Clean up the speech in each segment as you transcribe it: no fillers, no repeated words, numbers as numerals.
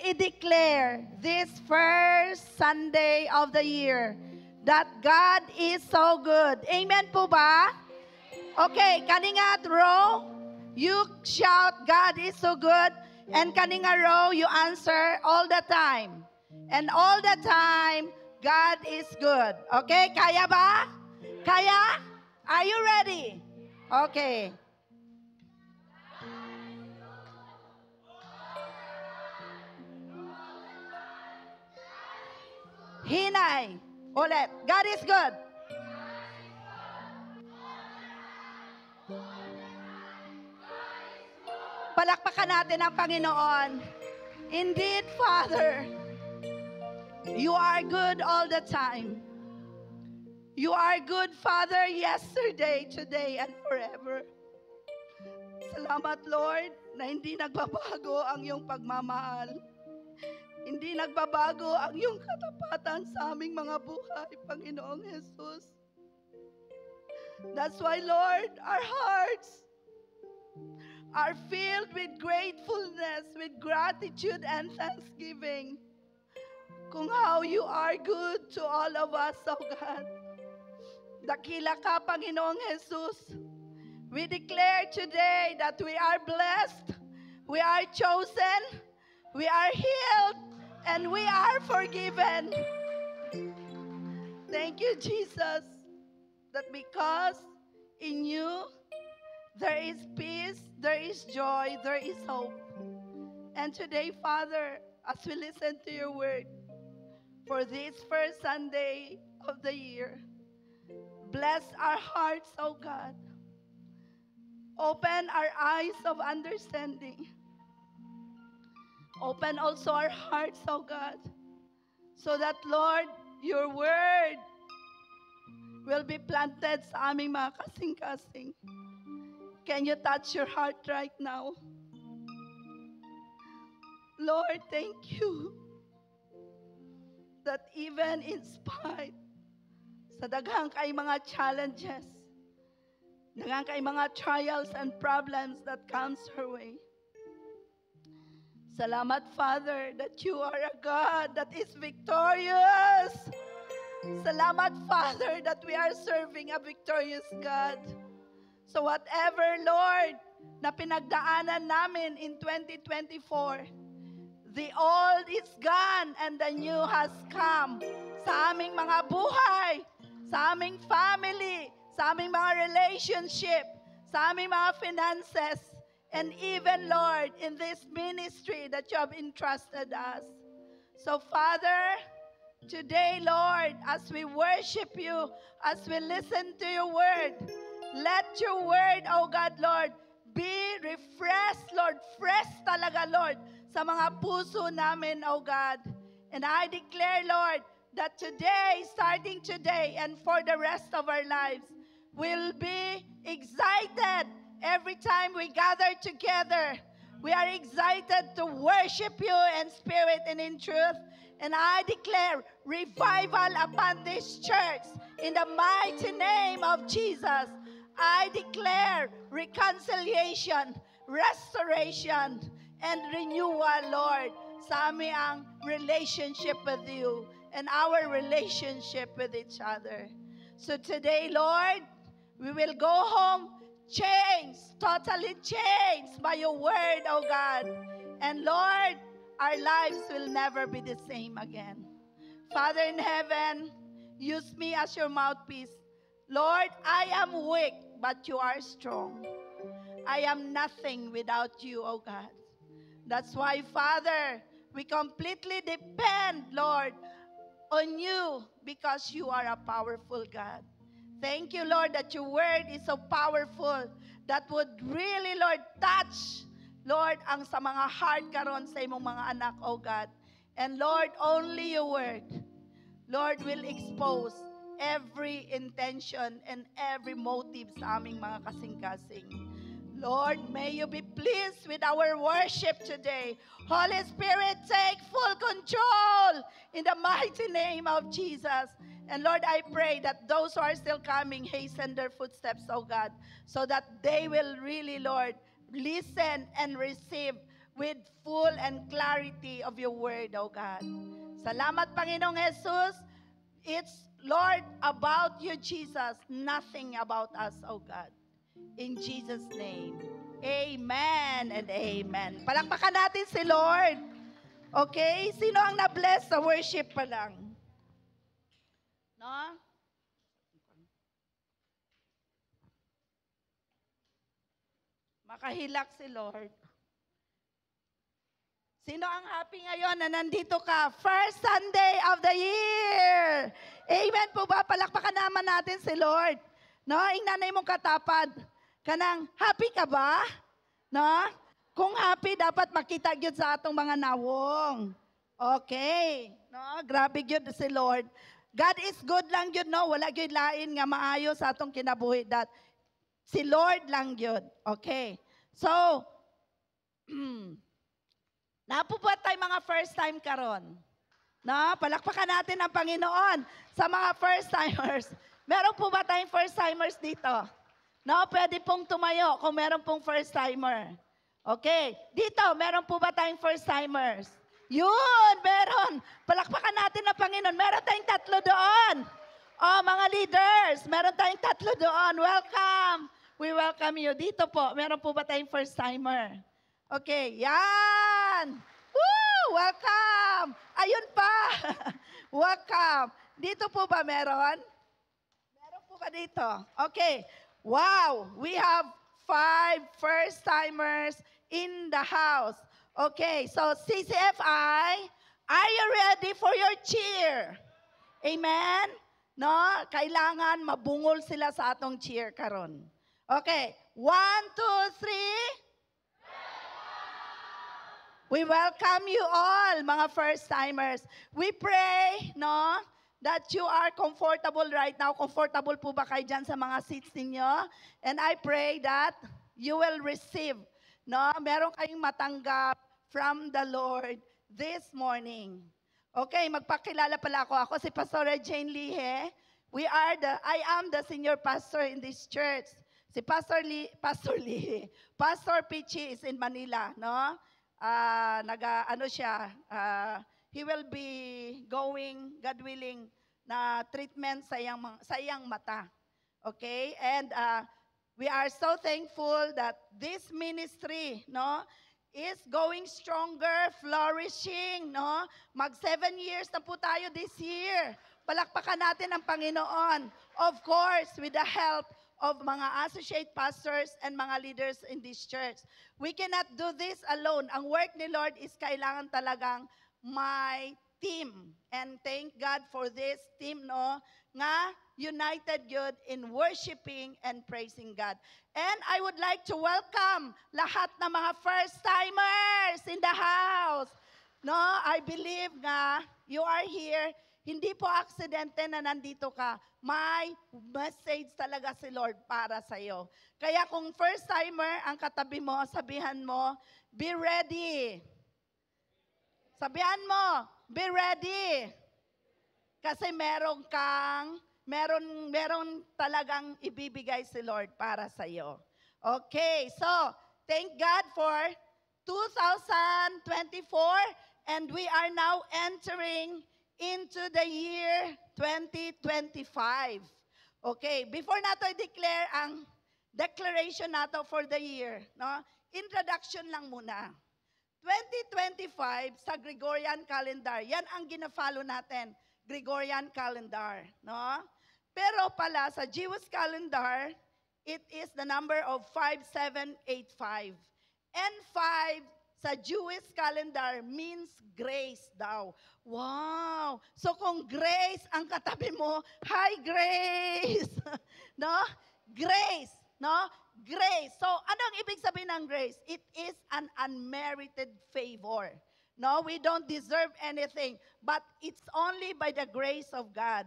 i-declare this first Sunday of the year that God is so good. Amen po ba? Okay, kaningat row, you shout, God is so good. And kaninga row, you answer all the time. And all the time, God is good. Okay, kaya ba? Kaya? Are you ready? Okay. Hinay. Ulit. God is good. Palakpakan natin ang Panginoon. Indeed, Father, you are good all the time. You are good, Father, yesterday, today, and forever. Salamat, Lord, na hindi nagbabago ang iyong pagmamahal. Hindi nagbabago ang iyong katapatan sa aming mga buhay, Panginoong Jesus. That's why, Lord, our hearts are filled with gratefulness, with gratitude and thanksgiving. Kung how you are good to all of us, oh God. Dakila ka, Panginoong Jesus. We declare today that we are blessed, we are chosen, we are healed, and we are forgiven. Thank you, Jesus, that because in you there is peace, there is joy, there is hope. And today, Father, as we listen to your word for this first Sunday of the year, bless our hearts, oh God. Open our eyes of understanding. Open also our hearts, oh God, so that, Lord, your word will be planted sa aming mga kasing-kasing. Can you touch your heart right now? Lord, thank you that even in spite sa daghang kay mga challenges, daghang kay mga trials and problems that comes our way, salamat, Father, that you are a God that is victorious. Salamat, Father, that we are serving a victorious God. So whatever, Lord, na pinagdaanan namin in 2024, the old is gone and the new has come sa aming mga buhay, sa aming family, sa aming mga relationship, sa aming mga finances, and even, Lord, in this ministry that you have entrusted us. So, Father, today, Lord, as we worship you, as we listen to your word, let your word, oh God, Lord, be refreshed, Lord, fresh talaga, Lord, sa mga puso namin, oh God. And I declare, Lord, that today, starting today, and for the rest of our lives, we'll be excited every time we gather together. We are excited to worship you in spirit and in truth. And I declare revival upon this church in the mighty name of Jesus. I declare reconciliation, restoration, and renewal, Lord, sa aming ang relationship with you and our relationship with each other. So today, Lord, we will go home changed, totally changed by your word, oh God. And Lord, our lives will never be the same again. Father in heaven, use me as your mouthpiece. Lord, I am weak, but you are strong. I am nothing without you, oh God. That's why, Father, we completely depend, Lord, on you because you are a powerful God. Thank you, Lord, that your word is so powerful that would really, Lord, touch, Lord, ang sa mga heart karon sa imong mga anak, oh God. And Lord, only your word, Lord, will expose every intention and every motive sa aming mga kasing-kasing. Lord, may you be pleased with our worship today. Holy Spirit, take full control in the mighty name of Jesus. And Lord, I pray that those who are still coming, hasten their footsteps, oh God, so that they will really, Lord, listen and receive with full and clarity of your word, O God. Salamat, Panginoong Jesus. It's, Lord, about you, Jesus, nothing about us, O God. In Jesus' name, amen and amen. Palakpakan natin si Lord. Okay? Sino ang na-bless sa worship pa lang? No? Makahilak si Lord. Sino ang happy ngayon na nandito ka? First Sunday of the year. Amen po ba? Palakpakan naman natin si Lord. No? Ingnan mong katapad. Kanang, happy ka ba? No? Kung happy, dapat makita yun sa atong mga nawong. Okay. No? Grabe yun si Lord. God is good lang yun, no? Wala yun lain nga maayo sa atong kinabuhi. That si Lord lang yun. Okay. So, napo ba tayo mga first time karon? No? Palakpakan natin ang Panginoon sa mga first timers. Meron po ba tayong first timers dito? No, pwede pong tumayo kung meron pong first timer. Okay. Dito, meron po ba tayong first timers? Yun, meron. Palakpakan natin ang Panginoon. Meron tayong 3 doon. Oh, mga leaders, meron tayong 3 doon. Welcome. We welcome you. Dito po, meron po ba tayong first timer? Okay, yan. Woo! Welcome. Ayun pa. Welcome. Dito po ba meron? Meron po ba dito? Okay. Wow, we have 5 first timers in the house. Okay, so CCFI, are you ready for your cheer? Amen? No? Kailangan mabungol sila sa atong cheer karon. Okay, 1, 2, 3. We welcome you all, mga first timers. We pray, no? That you are comfortable right now. Comfortable po ba kayo dyan sa mga seats ninyo? And I pray that you will receive, no? Meron kayong matanggap from the Lord this morning. Okay, magpakilala pala ako. Ako si Pastor Jane Lihe. I am the senior pastor in this church. Si Pastor Pichi is in Manila, no? He will be going, God willing, na treatment sa iyang mata. Okay? And we are so thankful that this ministry, no, is going stronger, flourishing, no? Mag 7 years na po tayo this year. Palakpakan natin ang Panginoon. Of course, with the help of mga associate pastors and mga leaders in this church. We cannot do this alone. Ang work ni Lord is kailangan talagang my team. And thank God for this team, no? Nga united yun in worshiping and praising God. And I would like to welcome lahat ng mga first-timers in the house. No, I believe nga you are here. Hindi po aksidente na nandito ka. May message talaga si Lord para sa iyo. Kaya kung first-timer ang katabi mo, sabihan mo, be ready. Sabihan mo, be ready. Kasi meron talagang ibibigay si Lord para sa iyo. Okay, so thank God for 2024 and we are now entering into the year 2025. Okay, before nato i-declare ang declaration nato for the year, no? Introduction lang muna. 2025 sa Gregorian calendar, yan ang gina-follow natin, Gregorian calendar, no? Pero pala sa Jewish calendar, it is the number of 5785. And 5 sa Jewish calendar means grace daw. Wow! So kung grace ang katabi mo, hi Grace! No? Grace, no? Grace. So, anong ibig sabihin ng grace? It is an unmerited favor. No, we don't deserve anything, but it's only by the grace of God.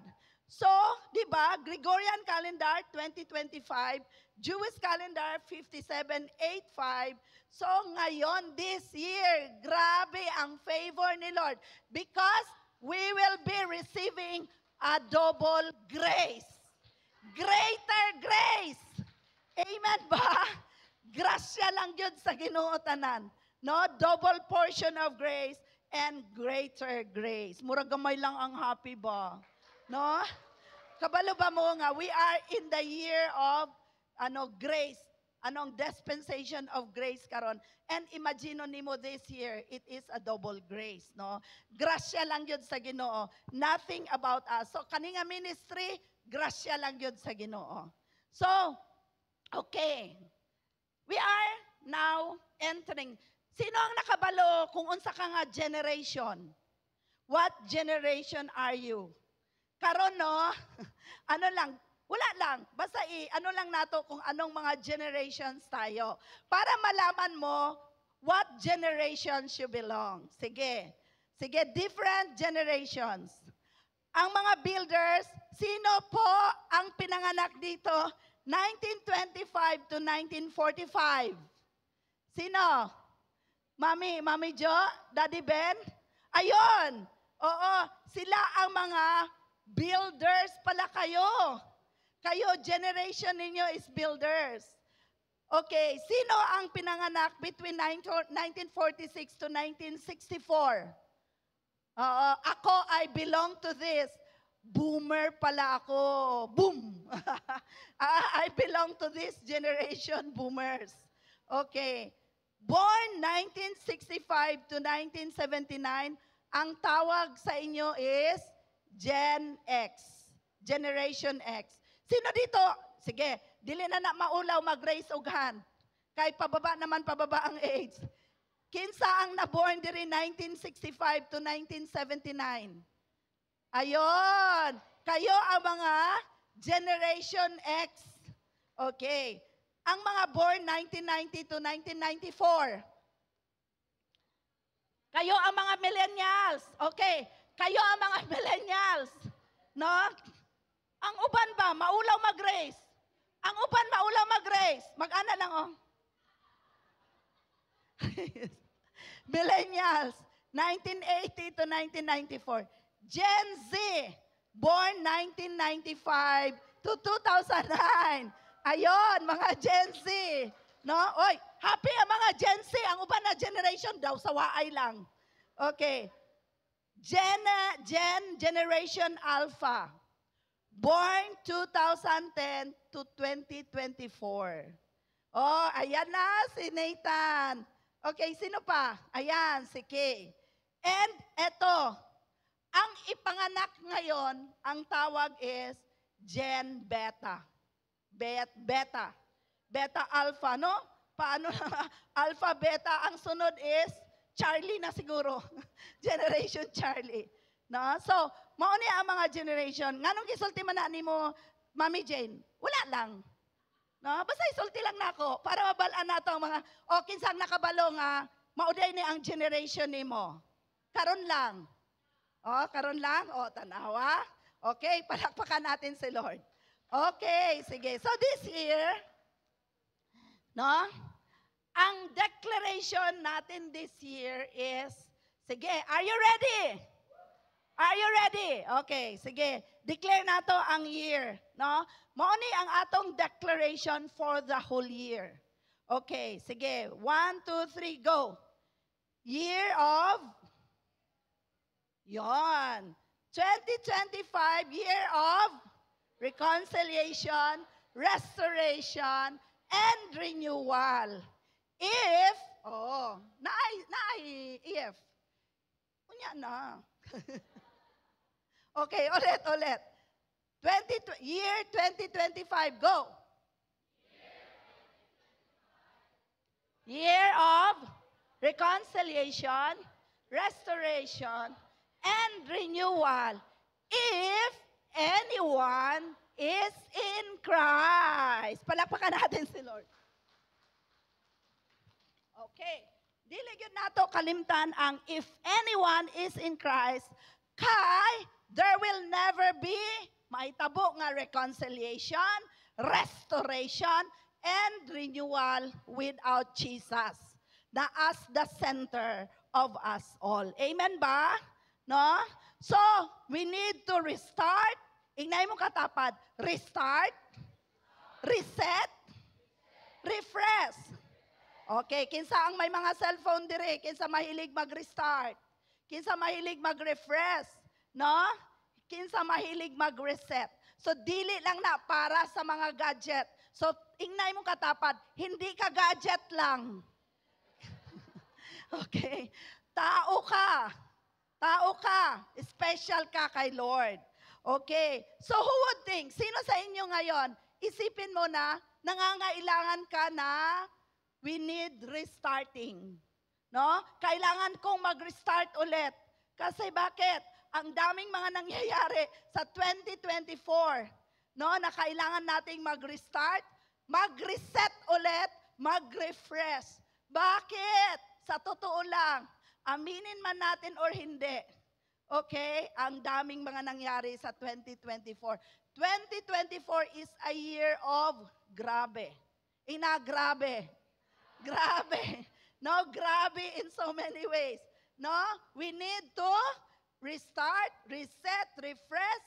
So, di ba, Gregorian calendar 2025, Jewish calendar 5785. So, ngayon, this year, grabe ang favor ni Lord because we will be receiving a double grace. Greater grace. Amen ba? Grasya lang yun sa Ginoo tanan. No? Double portion of grace and greater grace. Mura gamay lang ang happy ba? No? Kabalo ba mo nga, we are in the year of grace. Anong dispensation of grace karon. And imagine nimo this year, it is a double grace, no? Grasya lang yun sa Ginoo. Nothing about us. So kaninga ministry, grasya lang yun sa Ginoo. So, okay. We are now entering. Sino ang nakabalo kung unsa ka nga generation? What generation are you? Karon no, wala lang. Basta ano lang nato kung anong mga generations tayo. Para malaman mo what generations you belong. Sige. Sige, different generations. Ang mga builders, sino po ang pinanganak dito? 1925 to 1945. Sino? Mami Jo? Daddy Ben? Ayun! Oo, sila ang mga builders pala kayo. Kayo, generation ninyo is builders. Okay, sino ang pinanganak between 1946 to 1964? Ako, I belong to this. Boomer pala ako. Boom! I belong to this generation, boomers. Okay. Born 1965 to 1979, ang tawag sa inyo is Gen X. Generation X. Sino dito? Sige, dili na maulaw mag-raise og hand. Kay pababa ang age. Kinsa ang naborn diri 1965 to 1979? Ayon, kayo ang mga Generation X. Okay. Ang mga born 1990 to 1994. Kayo ang mga millennials. Okay. Kayo ang mga millennials. No? Ang uban ba, maulaw mag-race? Ang uban maulaw mag-race? Mag-ana lang, oh. Millennials, 1980 to 1994. Gen Z, born 1995 to 2009. Ayon, mga Gen Z. No? Oy, happy ang mga Gen Z. Ang uban na generation daw, sawaay lang. Okay. Generation Alpha. Born 2010 to 2024. Oh, ayan na si Nathan. Okay, sino pa? Ayan, si Kay. And eto, ang ipanganak ngayon, ang tawag is Gen Beta. Beta. Beta Alpha, no? Paano na? Alpha, Beta. Ang sunod is Charlie na siguro. Generation Charlie. No? So, mauni ang mga generation. Nganong gisulti man na mo, Mami Jane? Wala lang. No? Basta isulti lang nako para mabalaan nato ang mga, kinsang nakabalo nga, mauday ni ang generation nimo. Karon lang. Karon lang. Tanawa. Okay, palakpakan natin si Lord. Okay, sige. So this year, no? Ang declaration natin this year is, sige, are you ready? Are you ready? Okay, sige. Declare nato ang year, no? Mauni ang atong declaration for the whole year. Okay, sige. 1, 2, 3, go. Year of, yon. 2025, year of reconciliation, restoration, and renewal. If, if. Unya na. Okay, ulit. Year 2025, go. Year of reconciliation, restoration, and renewal. If anyone is in Christ. Palakpakan natin si Lord. Okay. Dili gyud nato kalimtan ang if anyone is in Christ, there will never be maitabo nga reconciliation, restoration, and renewal without Jesus na as the center of us all. Amen ba? No? So, we need to restart. Ignay mo katapad. Restart. Reset. Refresh. Okay, kinsa ang may mga cellphone dire, kinsa mahilig mag-restart, kinsa mahilig mag-refresh, no? Kinsa mahilig mag-reset. So dili lang na para sa mga gadget. So ingnay mo katapad, hindi ka gadget lang. Okay? Tao ka. Tao ka. Special ka kay Lord. Okay? So who would think? Sino sa inyo ngayon, isipin mo na, nangangailangan ka na we need restarting. No? Kailangan kong mag-restart ulit. Kasi bakit? Ang daming mga nangyayari sa 2024. No? Na kailangan nating mag-restart, mag-reset ulit, mag-refresh. Bakit? Sa totoo lang, aminin man natin or hindi, okay, ang daming mga nangyari sa 2024. 2024 is a year of grabe. Grabe. Grabe. No, grabe in so many ways. No, we need to restart, reset, refresh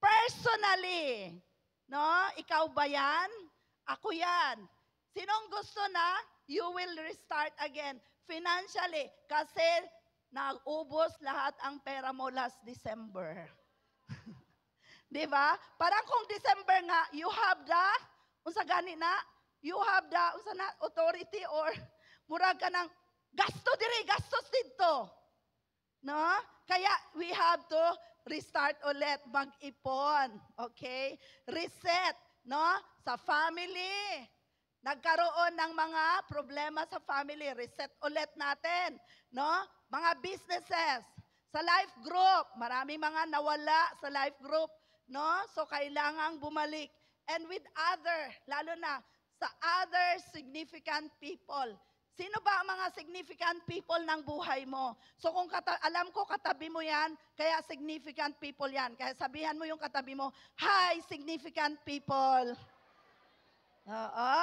personally. No, ikaw ba yan? Ako yan. Sinong gusto na you will restart again financially kasi nag-ubos lahat ang pera mo last December. Di ba? Parang kung December nga, you have the, unsa gani na, you have the, unsa na, authority or murag ka ng, gasto diri, gastos dito. No? Kaya we have to restart ulit, mag-ipon. Okay? Reset. No? Sa family. Nagkaroon ng mga problema sa family. Reset ulit natin. No? Mga businesses. Sa life group. Maraming mga nawala sa life group. No? So, kailangang bumalik. And with other, lalo na sa other significant people. Sino ba ang mga significant people ng buhay mo? So kung alam ko katabi mo yan, kaya significant people yan. Kaya sabihan mo yung katabi mo, hi, significant people. Oo.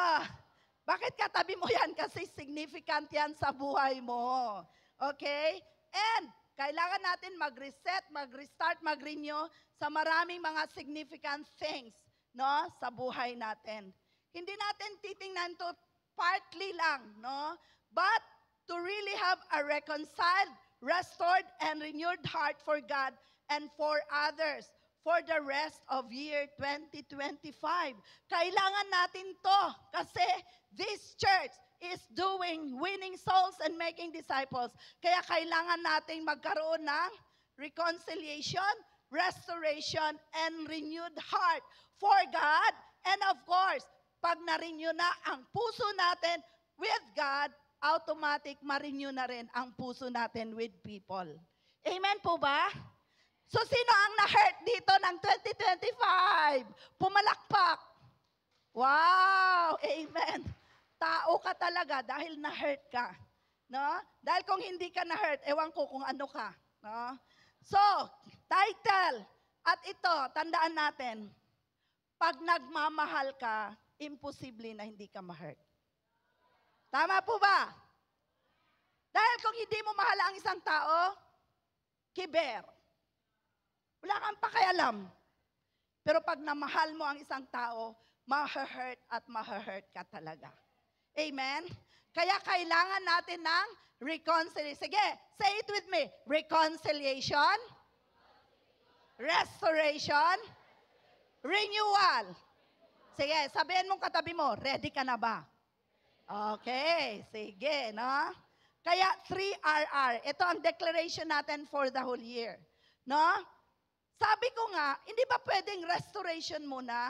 Bakit katabi mo yan? Kasi significant yan sa buhay mo. Okay? And kailangan natin mag-reset, mag-restart, mag-renew sa maraming mga significant things, no, sa buhay natin. Hindi natin titingnan to partly lang, no? But to really have a reconciled, restored, and renewed heart for God and for others for the rest of year 2025. Kailangan natin to kasi this church is doing winning souls and making disciples. Kaya kailangan nating magkaroon ng reconciliation, restoration, and renewed heart for God. And of course, pag na-renew na ang puso natin with God, automatic ma-renew na rin ang puso natin with people. Amen po ba? So, sino ang na-hurt dito ng 2025? Pumalakpak. Wow! Amen. Tao ka talaga dahil na-hurt ka. No? Dahil kung hindi ka na-hurt, ewan ko kung ano ka. No? So, title. At ito, tandaan natin, pag nagmamahal ka, imposible na hindi ka ma-hurt. Tama po ba? Dahil kung hindi mo mahal ang isang tao, kiber. Wala kang pakialam. Pero pag namahal mo ang isang tao, ma-hurt at ma-hurt ka talaga. Amen? Kaya kailangan natin ng reconciliation. Sige, say it with me. Reconciliation, restoration, renewal. Sige, sabihin mong katabi mo, ready ka na ba? Okay, sige, no? Kaya 3RR, ito ang declaration natin for the whole year. No? Sabi ko nga, hindi ba pwedeng restoration muna?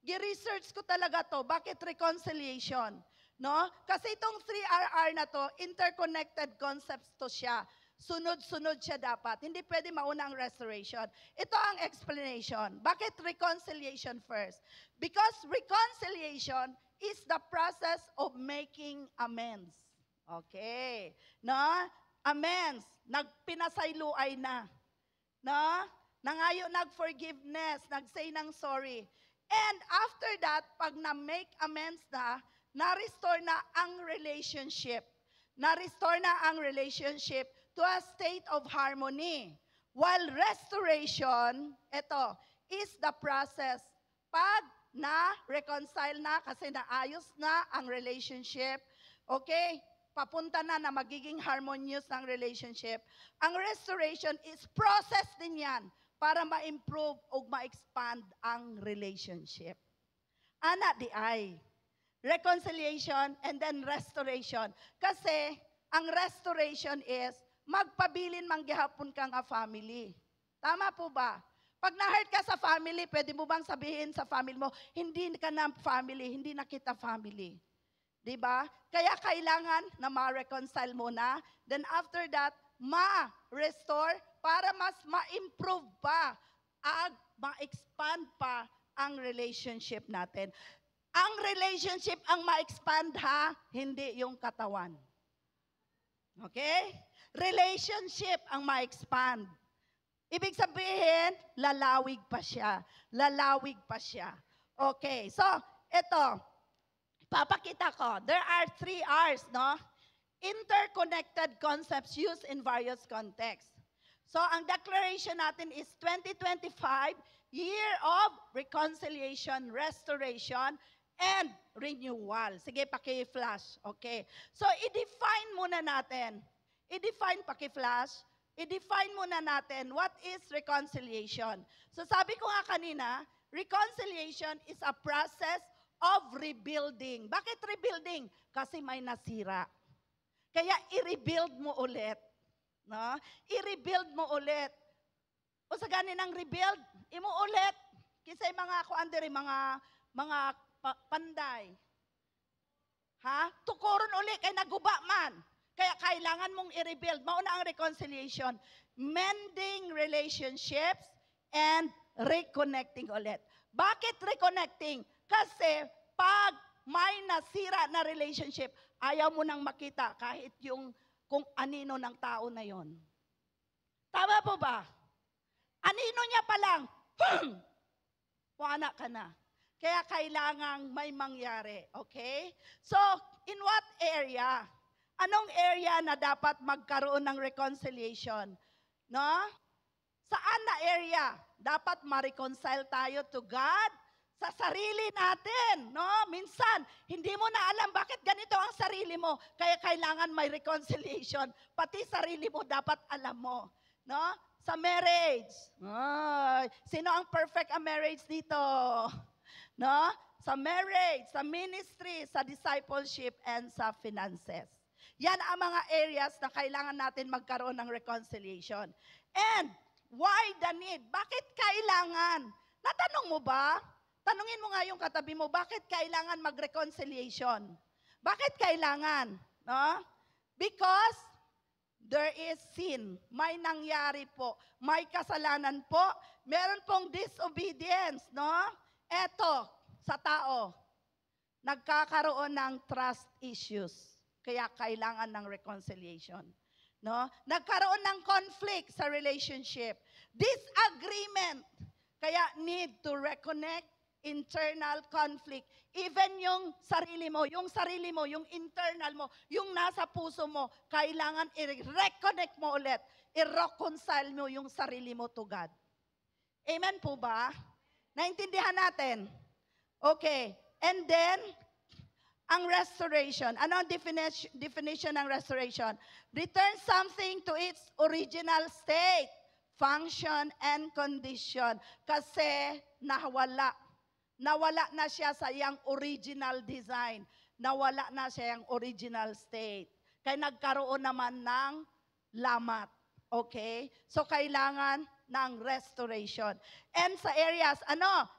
Gi-research ko talaga to. Bakit reconciliation? No? Kasi itong 3RR na to, interconnected concepts to siya. Sunod-sunod siya dapat. Hindi pwede mauna ang restoration. Ito ang explanation. Bakit reconciliation first? Because reconciliation is the process of making amends. Okay. No? Amends. Nagpinasayloay na. No? Nangayo nag-forgiveness, nag-say ng sorry. And after that, pag na-make amends na, na-restore na ang relationship. Na-restore na ang relationship to a state of harmony. While restoration, ito, is the process. Pag na-reconcile na kasi naayos na ang relationship, Okay? Papunta na magiging harmonious ng relationship. Ang restoration is process din yan para ma-improve o ma-expand ang relationship. Ana di ay. Reconciliation and then restoration. Kasi ang restoration is magpabilin manggihapon kang a family. Tama po ba? Pag na-hurt ka sa family, pwede mo bang sabihin sa family mo, hindi ka na family, hindi na kita family. Diba? Kaya kailangan na ma-reconcile muna. Then after that, ma-restore para mas ma-improve pa at ma-expand pa ang relationship natin. Ang relationship ang ma-expand ha, hindi yung katawan. Okay? Relationship ang ma-expand. Ibig sabihin, lalawig pa siya. Lalawig pa siya. Okay, so ito, papakita ko. There are 3 R's, no? Interconnected concepts used in various contexts. So ang declaration natin is 2025, Year of Reconciliation, Restoration, and Renewal. Sige, paki-flash. Okay. So i-define muna natin. I-define, paki-flash. I-define muna natin what is reconciliation. So sabi ko nga kanina, reconciliation is a process of rebuilding. Bakit rebuilding? Kasi may nasira. Kaya i-rebuild mo ulit. No? I-rebuild mo ulit. O sa ganin ang rebuild, imo ulit. Kisay mga kuandiri, mga panday. Ha? Tukuron uli kay naguba man. Kaya kailangan mong i-rebuild. Mauna ang reconciliation. Mending relationships and reconnecting ulit. Bakit reconnecting? Kasi pag may nasira na relationship, ayaw mo nang makita kahit yung kung anino ng tao na yon. Tama po ba? Anino niya pa lang, wala ka na. Kaya kailangang may mangyari. Okay? So, in what area? Anong area na dapat magkaroon ng reconciliation? No? Saan na area? Dapat ma-reconcile tayo to God sa sarili natin. No? Minsan, hindi mo na alam bakit ganito ang sarili mo. Kaya kailangan may reconciliation. Pati sarili mo dapat alam mo. No? Sa marriage. Ay, sino ang perfect a marriage dito? No? Sa marriage, sa ministry, sa discipleship, and sa finances. Yan ang mga areas na kailangan natin magkaroon ng reconciliation. And why the need? Bakit kailangan? Natanong mo ba? Tanungin mo nga yung katabi mo, bakit kailangan mag-reconciliation? Bakit kailangan? No? Because there is sin. May nangyari po. May kasalanan po. Meron pong disobedience. No? Eto, sa tao, nagkakaroon ng trust issues. Kaya kailangan ng reconciliation. No? Nagkaroon ng conflict sa relationship. Disagreement. Kaya need to reconnect, internal conflict. Even yung sarili mo, yung internal mo, yung nasa puso mo, kailangan i-reconnect mo ulit. I-reconcile mo yung sarili mo to God. Amen po ba? Naintindihan natin? Okay. And then, ang restoration. Ano ang definition ng restoration? Return something to its original state, function, and condition. Kasi nawala. Nawala na siya sa iyang original design. Nawala na siya yung original state. Kaya nagkaroon naman ng lamat. Okay? So, kailangan ng restoration. And sa areas,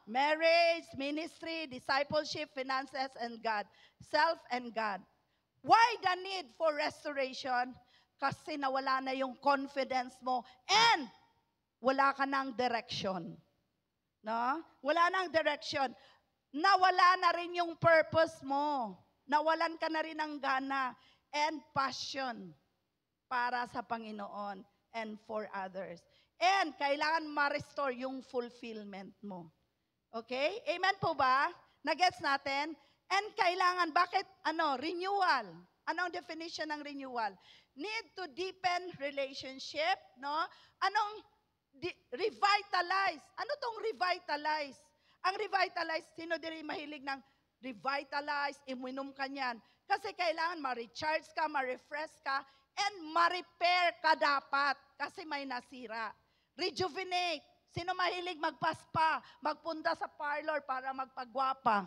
marriage, ministry, discipleship, finances, and God. Self and God. Why the need for restoration? Kasi nawala na yung confidence mo and wala ka ng direction. No? Wala nang direction. Nawala na rin yung purpose mo. Nawalan ka na rin ng gana and passion para sa Panginoon and for others. And kailangan ma-restore yung fulfillment mo. Okay? Amen po ba? Nagets natin? And kailangan, bakit? Renewal. Anong definition ng renewal? Need to deepen relationship, no? Anong revitalize? Ano tong revitalize? Ang revitalize, sino diri mahilig ng revitalize, imunom ka niyan. Kasi kailangan ma-recharge ka, ma-refresh ka, and ma-repair ka dapat kasi may nasira. Rejuvenate. Sino mahilig magpaspa, magpunta sa parlor para magpagwapa?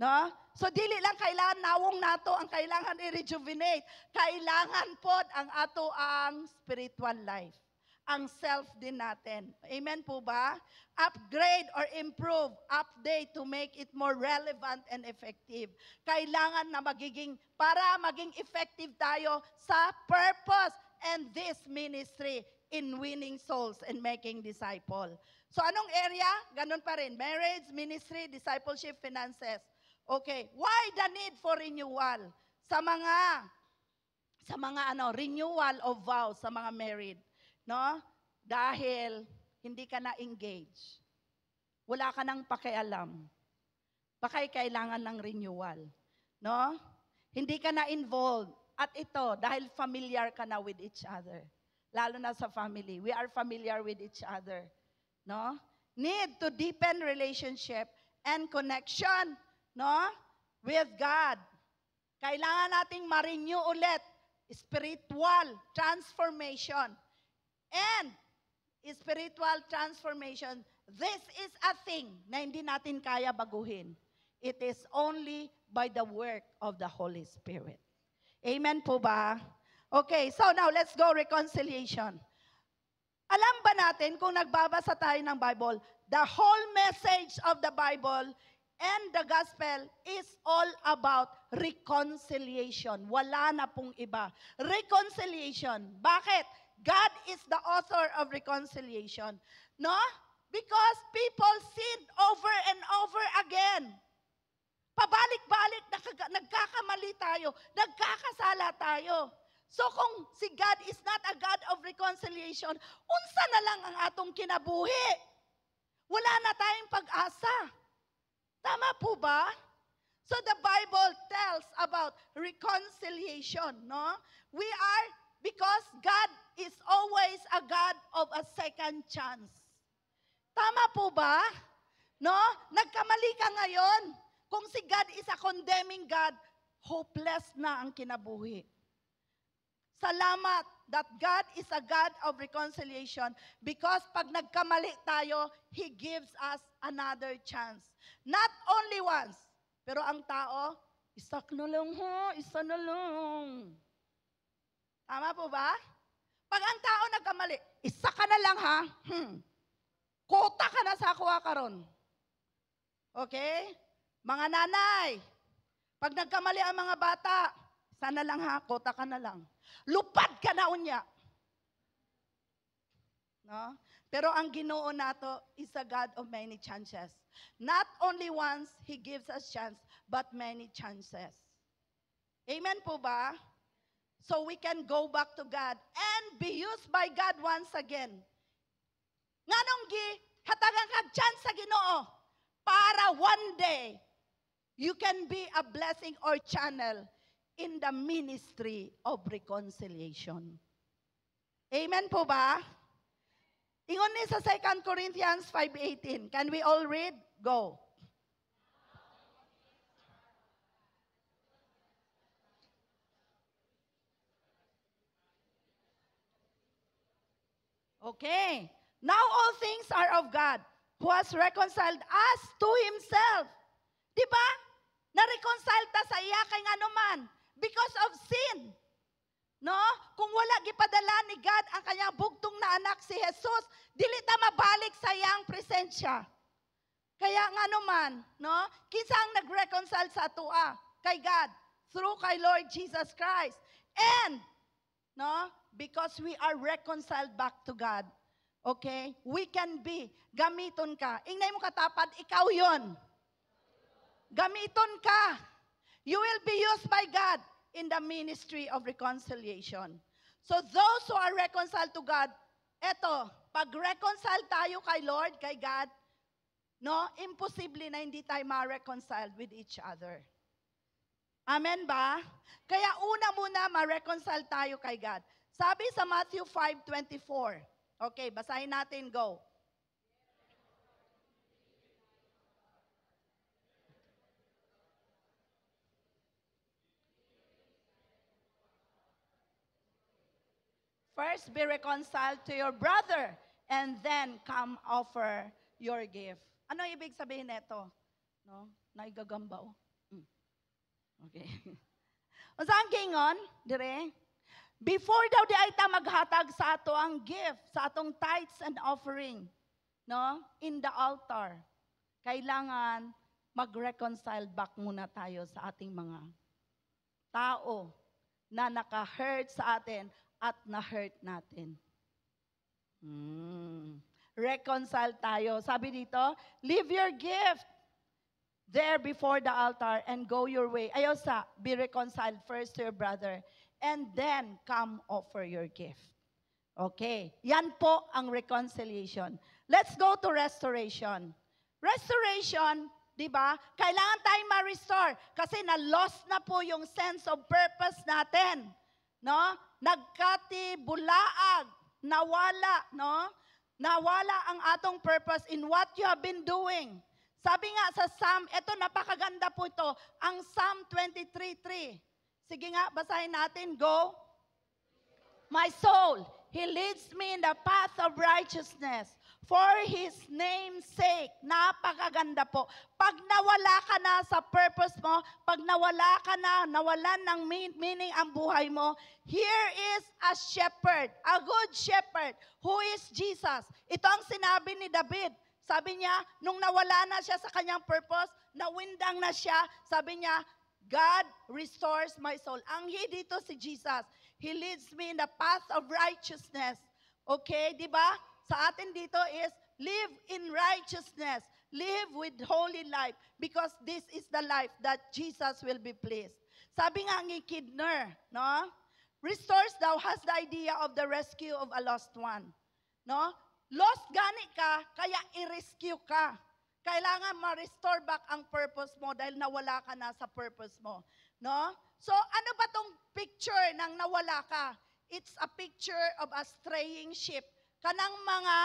No? So dili lang kailangan nawong nato ang kailangan i-rejuvenate. Kailangan pod ang ato ang spiritual life. Ang self din natin. Amen po ba? Upgrade or improve, update to make it more relevant and effective. Kailangan na para maging effective tayo sa purpose and this ministry in winning souls and making disciple. So anong area? Ganun pa rin. Marriage, ministry, discipleship, finances. Okay, why the need for renewal? Sa mga renewal of vows sa mga married, no? Dahil hindi ka na engage. Wala ka nang pakialam. Baka kailangan ng renewal, no? Hindi ka na involved. At ito, dahil familiar ka na with each other. Lalo na sa family. We are familiar with each other, no? Need to deepen relationship and connection, no? With God. Kailangan nating ma-renew ulit spiritual transformation. And spiritual transformation, this is a thing na hindi natin kaya baguhin. It is only by the work of the Holy Spirit. Amen po ba? Okay, so now let's go reconciliation. Alam ba natin kung nagbabasa tayo ng Bible, the whole message of the Bible and the gospel is all about reconciliation. Wala na pong iba. Reconciliation. Bakit? God is the author of reconciliation. No? Because people sinned over and over again. Pabalik-balik, nagkakamali tayo, nagkakasala tayo. So kung si God is not a God of reconciliation, unsa na lang ang atong kinabuhi? Wala na tayong pag-asa. Tama po ba? So the Bible tells about reconciliation, no? Because God is always a God of a second chance. Tama po ba? No? Nagkamali ka ngayon. Kung si God is a condemning God, hopeless na ang kinabuhi. Salamat that God is a God of reconciliation because pag nagkamali tayo, He gives us another chance. Not only once, pero ang tao, isa na lang. Tama po ba? Pag ang tao nagkamali, isa ka na lang ha, kota ka na sa kuha karon. Okay? Mga nanay, pag nagkamali ang mga bata, sana lang ha, kota ka na lang. Lupad ka na unya. No? Pero ang Ginoo nato is a God of many chances. Not only once, He gives us chance, but many chances. Amen po ba? So we can go back to God and be used by God once again. Nganong hatagang kag chance sa Ginoo para one day you can be a blessing or channel in the ministry of reconciliation. Amen po ba? Ingon ni sa 2 Corinthians 5:18. Can we all read? Go. Okay. Now all things are of God, who has reconciled us to Himself. Diba? Na-reconcile ta sa iya kay nganuman because of sin. No? Kung wala gipadala ni God ang kanyang bugtong na anak si Jesus, dili ta mabalik sa iyang presensya. Kaya nganuman, no? Kinsa ang nag-reconcile sa atua kay God through kay Lord Jesus Christ. And no? Because we are reconciled back to God. Okay? We can be. Gamiton ka. Ingnay mo katapad, ikaw yon. Gamiton ka. You will be used by God in the ministry of reconciliation. So those who are reconciled to God, eto, pag-reconcile tayo kay Lord, kay God, no? Imposible na hindi tayo ma-reconcile with each other. Amen ba? Kaya una muna ma-reconcile tayo kay God. Sabi sa Matthew 5:24. Okay, basahin natin, go. First, be reconciled to your brother, and then come offer your gift. Ano ibig sabihin nito? No? Naigagamba, oh. Okay. O saan gingon? Dire? Before daw di ay ta maghatag sa ato ang gift, sa atong tithes and offering, no? In the altar. Kailangan mag-reconcile back muna tayo sa ating mga tao na naka-hurt sa atin at na-hurt natin. Reconcile tayo. Sabi dito, leave your gift there before the altar and go your way. Ayaw sa, be reconciled first to your brother and then come offer your gift. Okay. Yan po ang reconciliation. Let's go to restoration. Restoration, di ba? Kailangan tayong ma-restore kasi na-lost na po yung sense of purpose natin. No? Nagkatibulaag, nawala, no? Nawala ang atong purpose in what you have been doing. Sabi nga sa Psalm, ito napakaganda po ito, ang Psalm 23:3. Sige nga, basahin natin, go. My soul, He leads me in the path of righteousness for His name's sake. Napakaganda po. Pag nawala ka na sa purpose mo, pag nawala ka na, nawalan ng meaning ang buhay mo, here is a shepherd, a good shepherd, who is Jesus. Ito ang sinabi ni David. Sabi niya, nung nawala na siya sa kanyang purpose, nawindang na siya, sabi niya, God restores my soul. Ang He dito si Jesus. He leads me in the path of righteousness. Okay, di ba? Sa atin dito is, live in righteousness. Live with holy life. Because this is the life that Jesus will be pleased. Sabi nga ni Kidner, no? Restores daw has the idea of the rescue of a lost one. No? Lost gani ka, kaya i-rescue ka. Kailangan ma-restore back ang purpose mo dahil nawala ka na sa purpose mo. No? So, ano ba tong picture ng nawala ka? It's a picture of a straying sheep. Kanang mga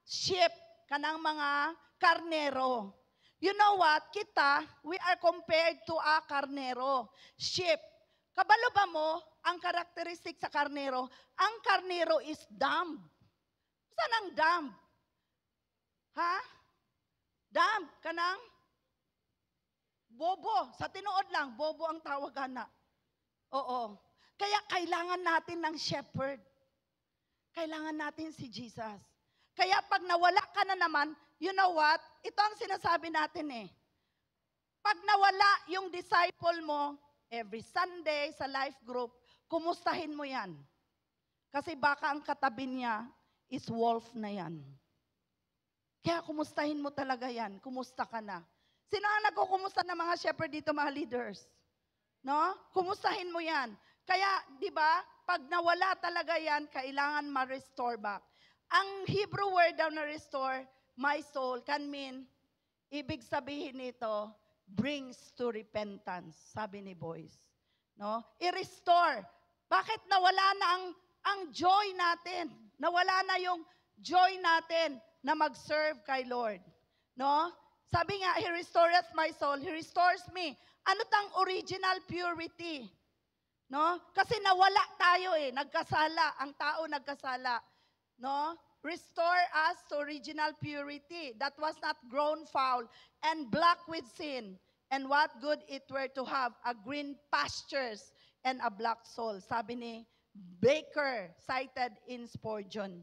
sheep, kanang mga karnero. You know what? Kita, we are compared to a karnero. Sheep. Kabalo ba mo ang karakteristik sa karnero? Ang karnero is dumb. Saan ang dumb? Ha? Dumb, kanang? Bobo. Sa tinuod lang, bobo ang tawagan na. Oo. Kaya kailangan natin ng shepherd. Kailangan natin si Jesus. Kaya pag nawala ka na naman, you know what? Ito ang sinasabi natin eh. Pag nawala yung disciple mo, every Sunday sa life group, kumustahin mo yan. Kasi baka ang katabi niya is wolf na yan. Kaya kumustahin mo talaga yan. Kumusta ka na? Sino ang nagkukumusta ng mga shepherd dito, mga leaders? No? Kumustahin mo yan. Kaya, di ba, pag nawala talaga yan, kailangan ma-restore back. Ang Hebrew word daw na restore, my soul, can mean, ibig sabihin nito, brings to repentance, sabi ni Boyce. No? I-restore. Bakit nawala na ang joy natin? Nawala na yung joy natin na mag-serve kay Lord. No? Sabi nga, He restoreth my soul. He restores me. Ano tang original purity? No? Kasi nawala tayo eh. Nagkasala. Ang tao nagkasala. No? Restore us to original purity that was not grown foul and black with sin. And what good it were to have a green pastures and a black soul. Sabi ni Baker, cited in Spurgeon.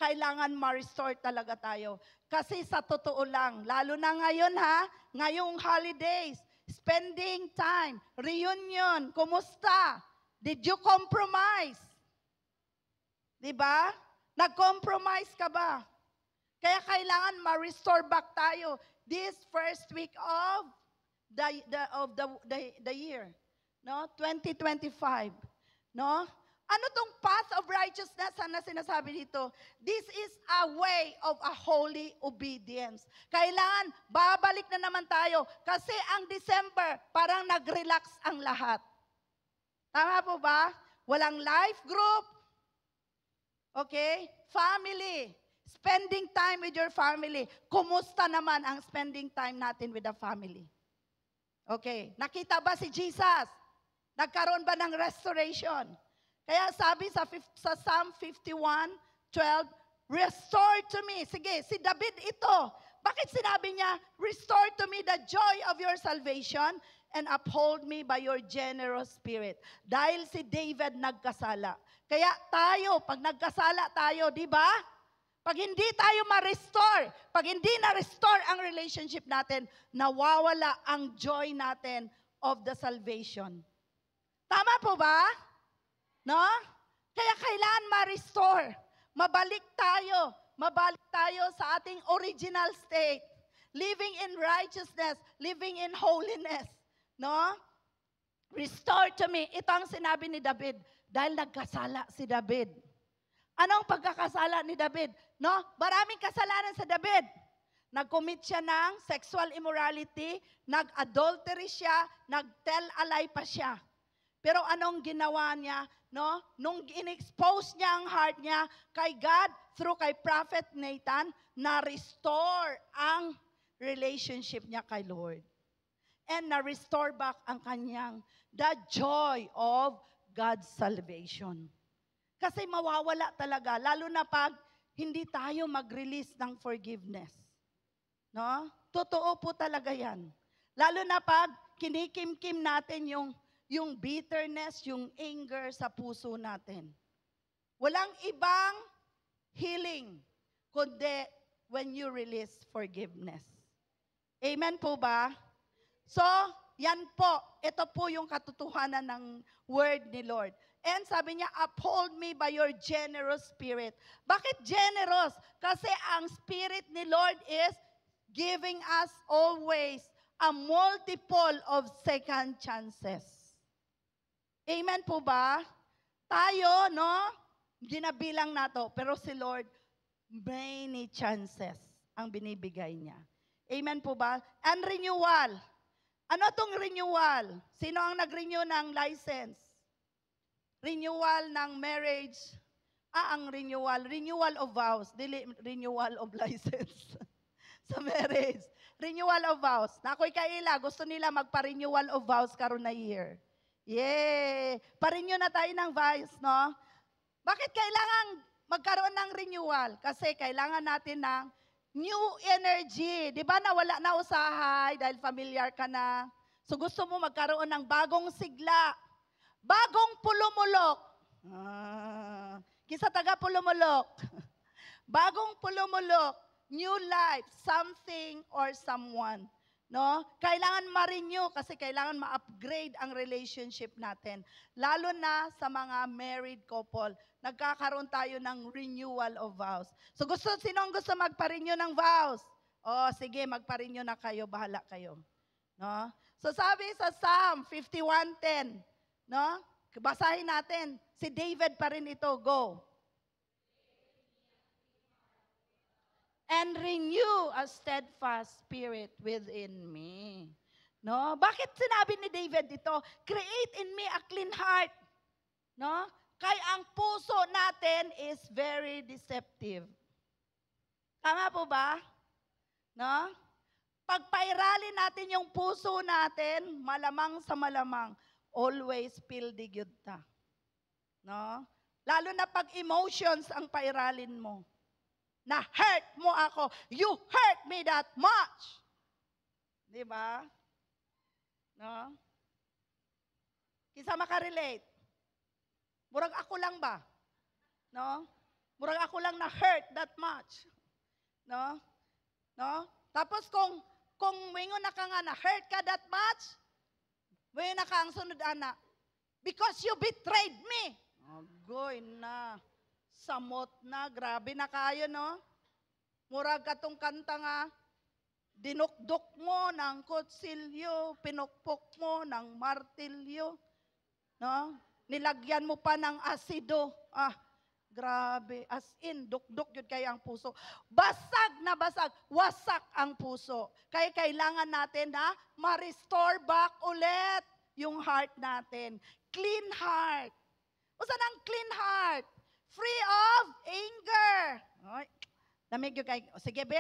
Kailangan ma-restore talaga tayo. Kasi sa totoo lang, lalo na ngayon ha, ngayong holidays, spending time, reunion, kumusta? Did you compromise? Diba? Nag-compromise ka ba? Kaya kailangan ma-restore back tayo this first week of the year, no? 2025, no? Ano tong path of righteousness na sinasabi dito? This is a way of a holy obedience. Kailangan, babalik na naman tayo. Kasi ang December, parang nag-relax ang lahat. Tama po ba? Walang life group. Okay? Family. Spending time with your family. Kumusta naman ang spending time natin with the family? Okay. Nakita ba si Jesus? Nagkaroon ba ng restoration? Kaya sabi sa Psalm 51:12, restore to me. Sige, si David ito. Bakit sinabi niya, restore to me the joy of your salvation and uphold me by your generous spirit. Dahil si David nagkasala. Kaya tayo, pag nagkasala tayo, di ba? Pag hindi tayo ma-restore, pag hindi na-restore ang relationship natin, nawawala ang joy natin of the salvation. Tama po ba? No? Kaya kailangan ma-restore. Mabalik tayo sa ating original state. Living in righteousness, living in holiness. No? Restore to me. Ito ang sinabi ni David dahil nagkasala si David. Anong pagkakasala ni David? No? Maraming kasalanan sa David. Nag-commit siya ng sexual immorality, nag-adultery siya, nag-tell a lie pa siya. Pero anong ginawa niya? No? Nung in-expose niya ang heart niya kay God through kay Prophet Nathan, na-restore ang relationship niya kay Lord. And na-restore back ang kanyang the joy of God's salvation. Kasi mawawala talaga, lalo na pag hindi tayo mag-release ng forgiveness. No? Totoo po talaga yan. Lalo na pag kinikimkim natin yung bitterness, yung anger sa puso natin. Walang ibang healing kundi when you release forgiveness. Amen po ba? So, yan po. Ito po yung katotohanan ng word ni Lord. And sabi niya, uphold me by your generous spirit. Bakit generous? Kasi ang spirit ni Lord is giving us always a multiple of second chances. Amen po ba? Tayo, no? Ginabilang nato. Pero si Lord, many chances ang binibigay niya. Amen po ba? And renewal. Ano itong renewal? Sino ang nag-renew ng license? Renewal ng marriage. Ang renewal. Renewal of vows. Dili renewal of license. Sa marriage. Renewal of vows. Na ako'y kaila, gusto nila magpa-renewal of vows karon na year. Yay! Pa-renew na tayo ng vows, no? Bakit kailangan magkaroon ng renewal? Kasi kailangan natin ng new energy. Di ba nawala na usahay dahil familiar ka na? So gusto mo magkaroon ng bagong sigla. Bagong pulumulok. Kisa taga pulumulok. Bagong pulumulok. New life. Something or someone. No? Kailangan ma-renew kasi kailangan ma-upgrade ang relationship natin. Lalo na sa mga married couple. Nagkakaroon tayo ng renewal of vows. So sinong gusto magpa-renew ng vows? Sige, magpa-renew na kayo, bahala kayo. No? So sabi sa Psalm 51:10, no? Basahin natin. Si David pa rin ito, go. And renew a steadfast spirit within me. No? Bakit sinabi ni David dito? Create in me a clean heart. No? Kaya ang puso natin is very deceptive. Tama po ba? No? Pagpairalin natin yung puso natin, malamang sa malamang, always pildig yun ta. No? Lalo na pag emotions ang pairalin mo. Na-hurt mo ako. You hurt me that much. Di ba? No? Kisa makarelate. Murag ako lang ba? No? Murag ako lang na-hurt that much. No? No? Tapos kung wingon na ka nga na-hurt ka that much, wingon na ka ang sunod ana, because you betrayed me. Agoy na. Samot na, grabe na kayo, no? Murag katong kanta nga, dinukdok mo ng kutsilyo, pinukpok mo ng martilyo, no? Nilagyan mo pa ng asido. Grabe. As in, dukdok yun kaya ang puso. Basag na basag, wasak ang puso. Kaya kailangan natin na ma-restore back ulit yung heart natin. Clean heart. O saan ang clean heart? Free of anger. Ay, namig yung kay, sige be,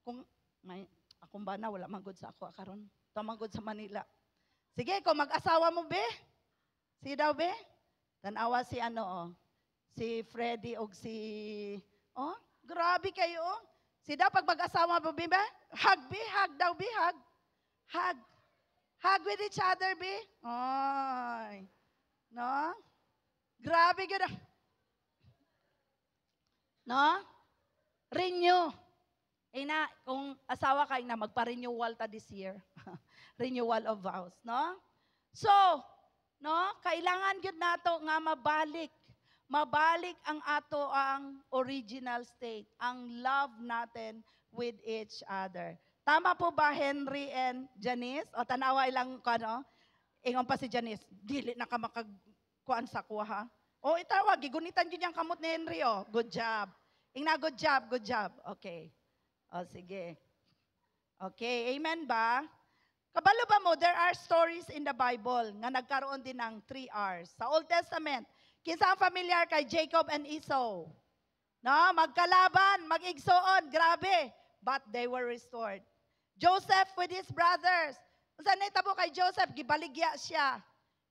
kung akong ba na, wala manggod sa ako karon. Tamanggod sa Manila. Sige, kung mag-asawa mo be, sige daw be, Tanawa si si Freddy o si, grabe kayo. Si pag mag-asawa ba, ba? Hug, be, hug daw, be, hug. Hug. Hug with each other, be. Ay. No? Grabe gud. No? Renew. Kung asawa kayo na, magpa-renewal ta this year. Renewal of vows, no? So, no, kailangan gyud nato nga mabalik ang ato ang original state, ang love natin with each other. Tama po ba Henry and Janice? O tanawa ilang ingon pa si Janice, dili na ka makagkuan sa kuha. O itawag, gigunitan gyud yang kamot ni Henry Good job. Good job. Okay. O sige. Okay, amen ba? Kabalo ba mo, there are stories in the Bible nga nagkaroon din ng 3 R's. Sa Old Testament, kinsa ang familiar kay Jacob and Esau? No, magkalaban, mag-igsoon, grabe. But they were restored. Joseph with his brothers. Unsa nahitabo kay Joseph, gibaligya siya.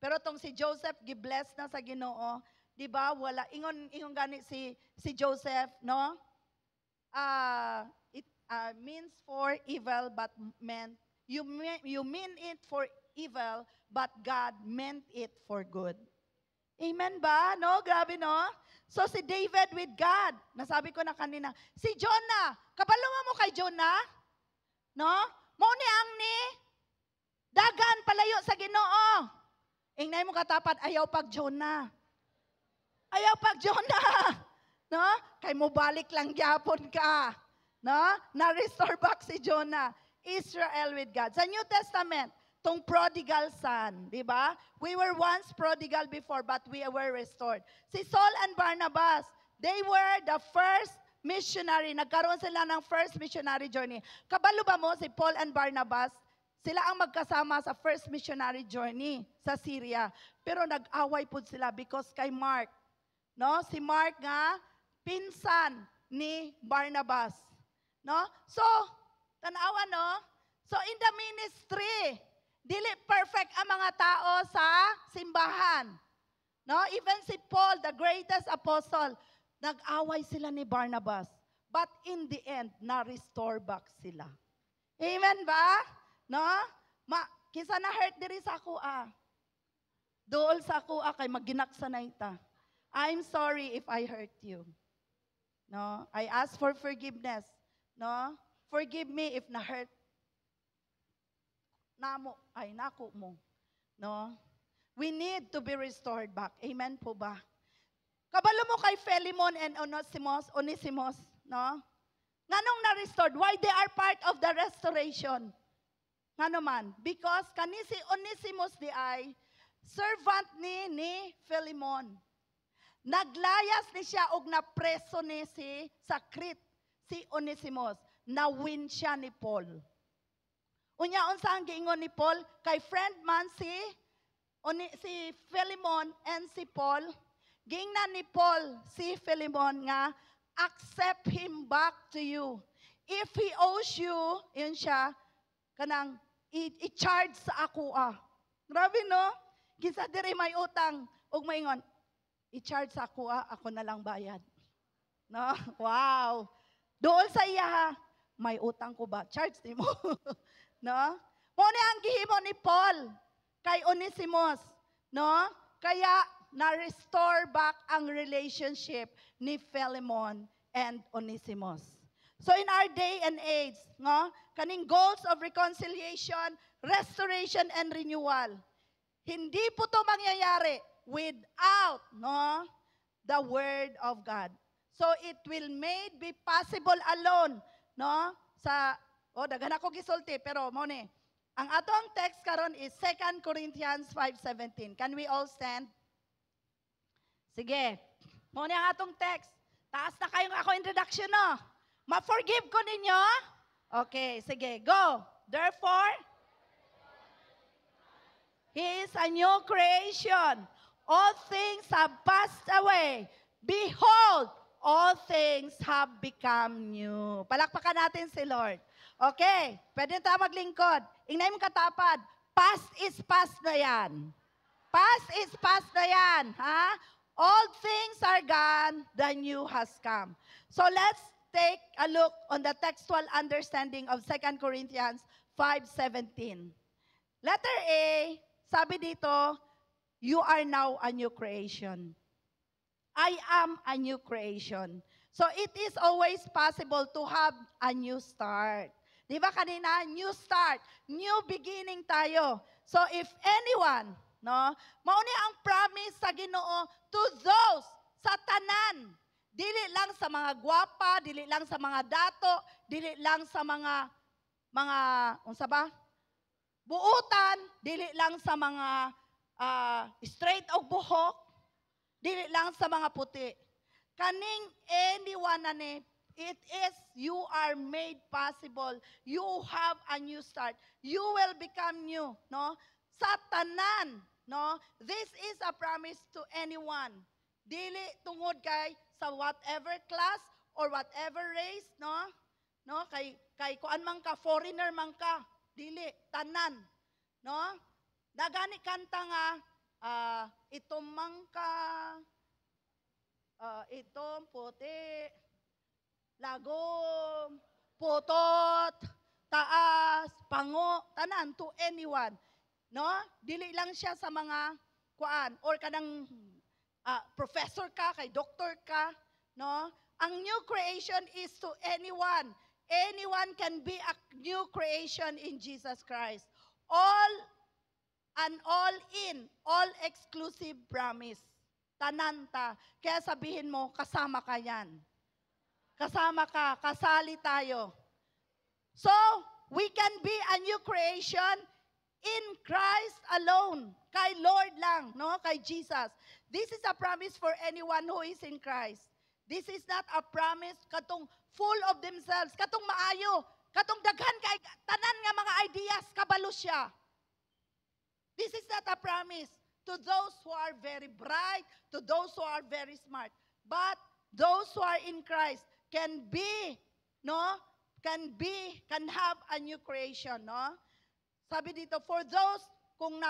Pero tong si Joseph, gibless na sa Ginoo. Di ba? Wala. Ingon gani si Joseph, no? It means for evil, but meant you mean it for evil, but God meant it for good. Amen ba? No? Grabe, no? So, si David with God, nasabi ko na kanina, si Jonah, kapalunga mo kay Jonah, no? Mauni ang ni, dagan palayo sa Ginoo. Ingnay mo katapat, ayaw pag Jonah. Ayaw pag Jonah. No? Kay mo balik lang gyapon ka. No? Na-restore back si Jonah. Israel with God. Sa New Testament, tong prodigal son, di ba? We were once prodigal before, but we were restored. Si Saul and Barnabas, they were the first missionary. Nagkaroon sila ng first missionary journey. Kabalo ba mo si Paul and Barnabas? Sila ang magkasama sa first missionary journey sa Syria. Pero nag-away po sila because kay Mark. No? Si Mark nga, pinsan ni Barnabas. No? So, tanawa, no? So, in the ministry, dili perfect ang mga tao sa simbahan. No? Even si Paul, the greatest apostle, nag-away sila ni Barnabas. But in the end, na-restore back sila. Amen ba? No? Kisa na-hurt diri sa kuha. Dool sa kuha kay maginaksa na ita. I'm sorry if I hurt you. No? I ask for forgiveness. No? Forgive me if na-hurt nako mo. No? We need to be restored back. Amen po ba? Kabalo mo kay Philemon and Onesimus, no? Nganong na-restored? Why they are part of the restoration? Ngano man? Because kani si Onesimus di ay servant ni Philemon. Naglayas ni siya og napreso ni sa Crete si Onesimus. Na-win siya ni Paul. Unya unsa ang giingon ni Paul kay friend man si Philemon and si Paul. Giingnan ni Paul si Philemon nga accept him back to you. If he owes you, yun siya kanang i-charge sa ako Grabe no? Gisa diri may utang ug maingon i-charge sa ako ako na lang bayad. No? Wow. Dool sa iya may utang ko ba? Charge ni mo. No? Muna ang gihimo ni Paul kay Onesimus. No? Kaya na-restore back ang relationship ni Philemon and Onesimus. So in our day and age, no, kaning goals of reconciliation, restoration, and renewal, hindi po to mangyayari without the Word of God. So it will made be possible alone, no? Daghan ako gisulti, pero mo ni. Ang atong text karon is 2 Corinthians 5:17. Can we all stand? Sige. Mo ni ang atong text. Taas na kayong ako introduction, no? Ma-forgive ko ninyo? Okay, sige. Go. Therefore, He is a new creation. All things have passed away. Behold, all things have become new. Palakpakan natin si Lord. Okay, pwede tayo maglingkod. Ingnay mo katapad, past is past na yan. Past is past na yan. Ha? All things are gone, the new has come. So let's take a look on the textual understanding of 2 Corinthians 5:17. Letter A, sabi dito, you are now a new creation. I am a new creation. So it is always possible to have a new start. Di ba kanina, new start, new beginning tayo. So if anyone, no, mauni ang promise sa Ginoo to those sa tanan, dili lang sa mga gwapa, dili lang sa mga dato, dili lang sa mga unsa ba? Buutan, dili lang sa mga straight og buhok, dili lang sa mga puti. Kaning anyone na ni, it is, you are made possible. You have a new start. You will become new, no? Sa tanan, no? This is a promise to anyone. Dili tungod kay sa whatever class or whatever race, no? No, kay kuan man ka, foreigner man ka, dili tanan, no? Dagani kanta nga itom man ka, itom puti, lagom, putot, taas, pango, tanan to anyone. No? Dili lang siya sa mga kuan or kanang professor ka, kay doctor ka, no? Ang new creation is to anyone. Anyone can be a new creation in Jesus Christ. All exclusive promise. Tananta. Kaya sabihin mo, kasama ka yan. Kasama ka, kasali tayo. So, we can be a new creation in Christ alone. Kay Lord lang, no? Kay Jesus. This is a promise for anyone who is in Christ. This is not a promise katong full of themselves, katong maayo, katong daghan kay tanan nga mga ideas, kabalo siya. This is not a promise to those who are very bright, to those who are very smart. But those who are in Christ can be, no? Can have a new creation, no? Sabi dito, for those kung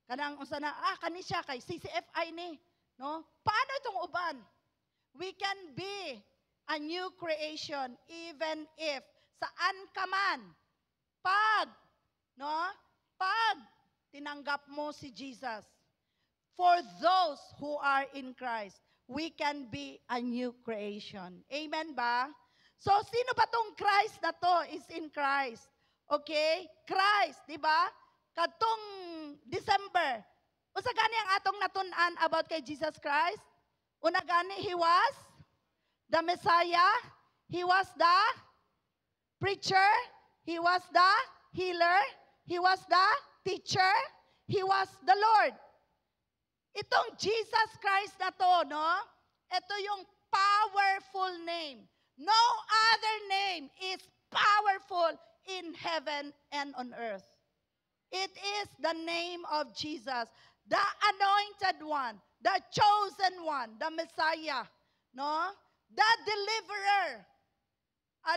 kanang unsa na kani siya kay CCFI ni, no? Paano itong uban? We can be a new creation even if saan ka man pag tinanggap mo si Jesus. For those who are in Christ, we can be a new creation. Amen ba? So, sino ba tong Christ na to is in Christ? Okay? Christ, di ba? Katong December, usa gani ang atong natun-an about kay Jesus Christ? Una gani, He was the Messiah, He was the preacher, He was the healer, He was the teacher, He was the Lord. Itong Jesus Christ na to, no? Ito yung powerful name. No other name is powerful in heaven and on earth. It is the name of Jesus, the anointed one, the chosen one, the Messiah, no? The deliverer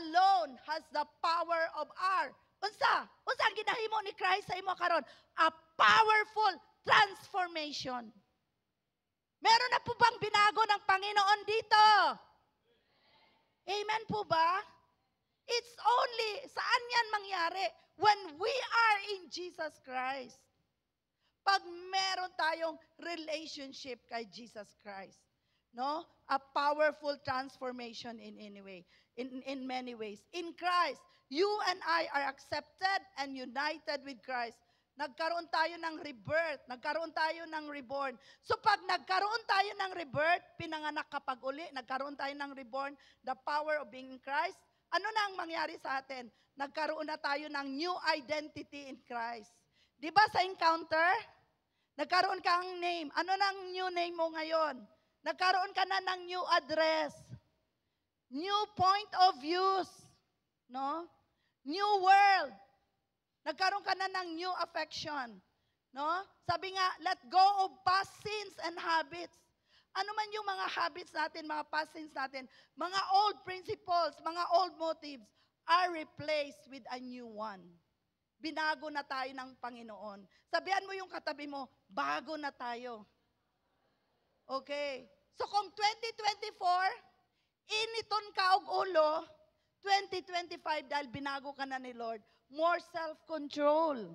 alone has the power of our. Unsa ang ginahimo ni Christ sa imo karon? A powerful transformation. Meron na po bang binago ng Panginoon dito? Amen po ba? It's only, saan yan mangyari? When we are in Jesus Christ. Pag meron tayong relationship kay Jesus Christ. No? A powerful transformation in any way, in many ways. In Christ, you and I are accepted and united with Christ. Nagkaroon tayo ng rebirth, nagkaroon tayo ng reborn. So pag nagkaroon tayo ng rebirth, pinanganak kapag uli, nagkaroon tayo ng reborn, the power of being in Christ, ano na ang mangyari sa atin? Nagkaroon na tayo ng new identity in Christ. Di ba sa encounter? Nagkaroon ka ng name. Ano na ang new name mo ngayon? Nagkaroon ka na ng new address. New point of views. No? New world. Nagkaroon ka na ng new affection. No? Sabi nga, let go of past sins and habits. Ano man yung mga habits natin, mga past sins natin, mga old principles, mga old motives are replaced with a new one. binago na tayo ng Panginoon. Sabihan mo yung katabi mo, bago na tayo. Okay. So kung 2024, initon ka og ulo, 2025 dahil binago ka na ni Lord, more self-control.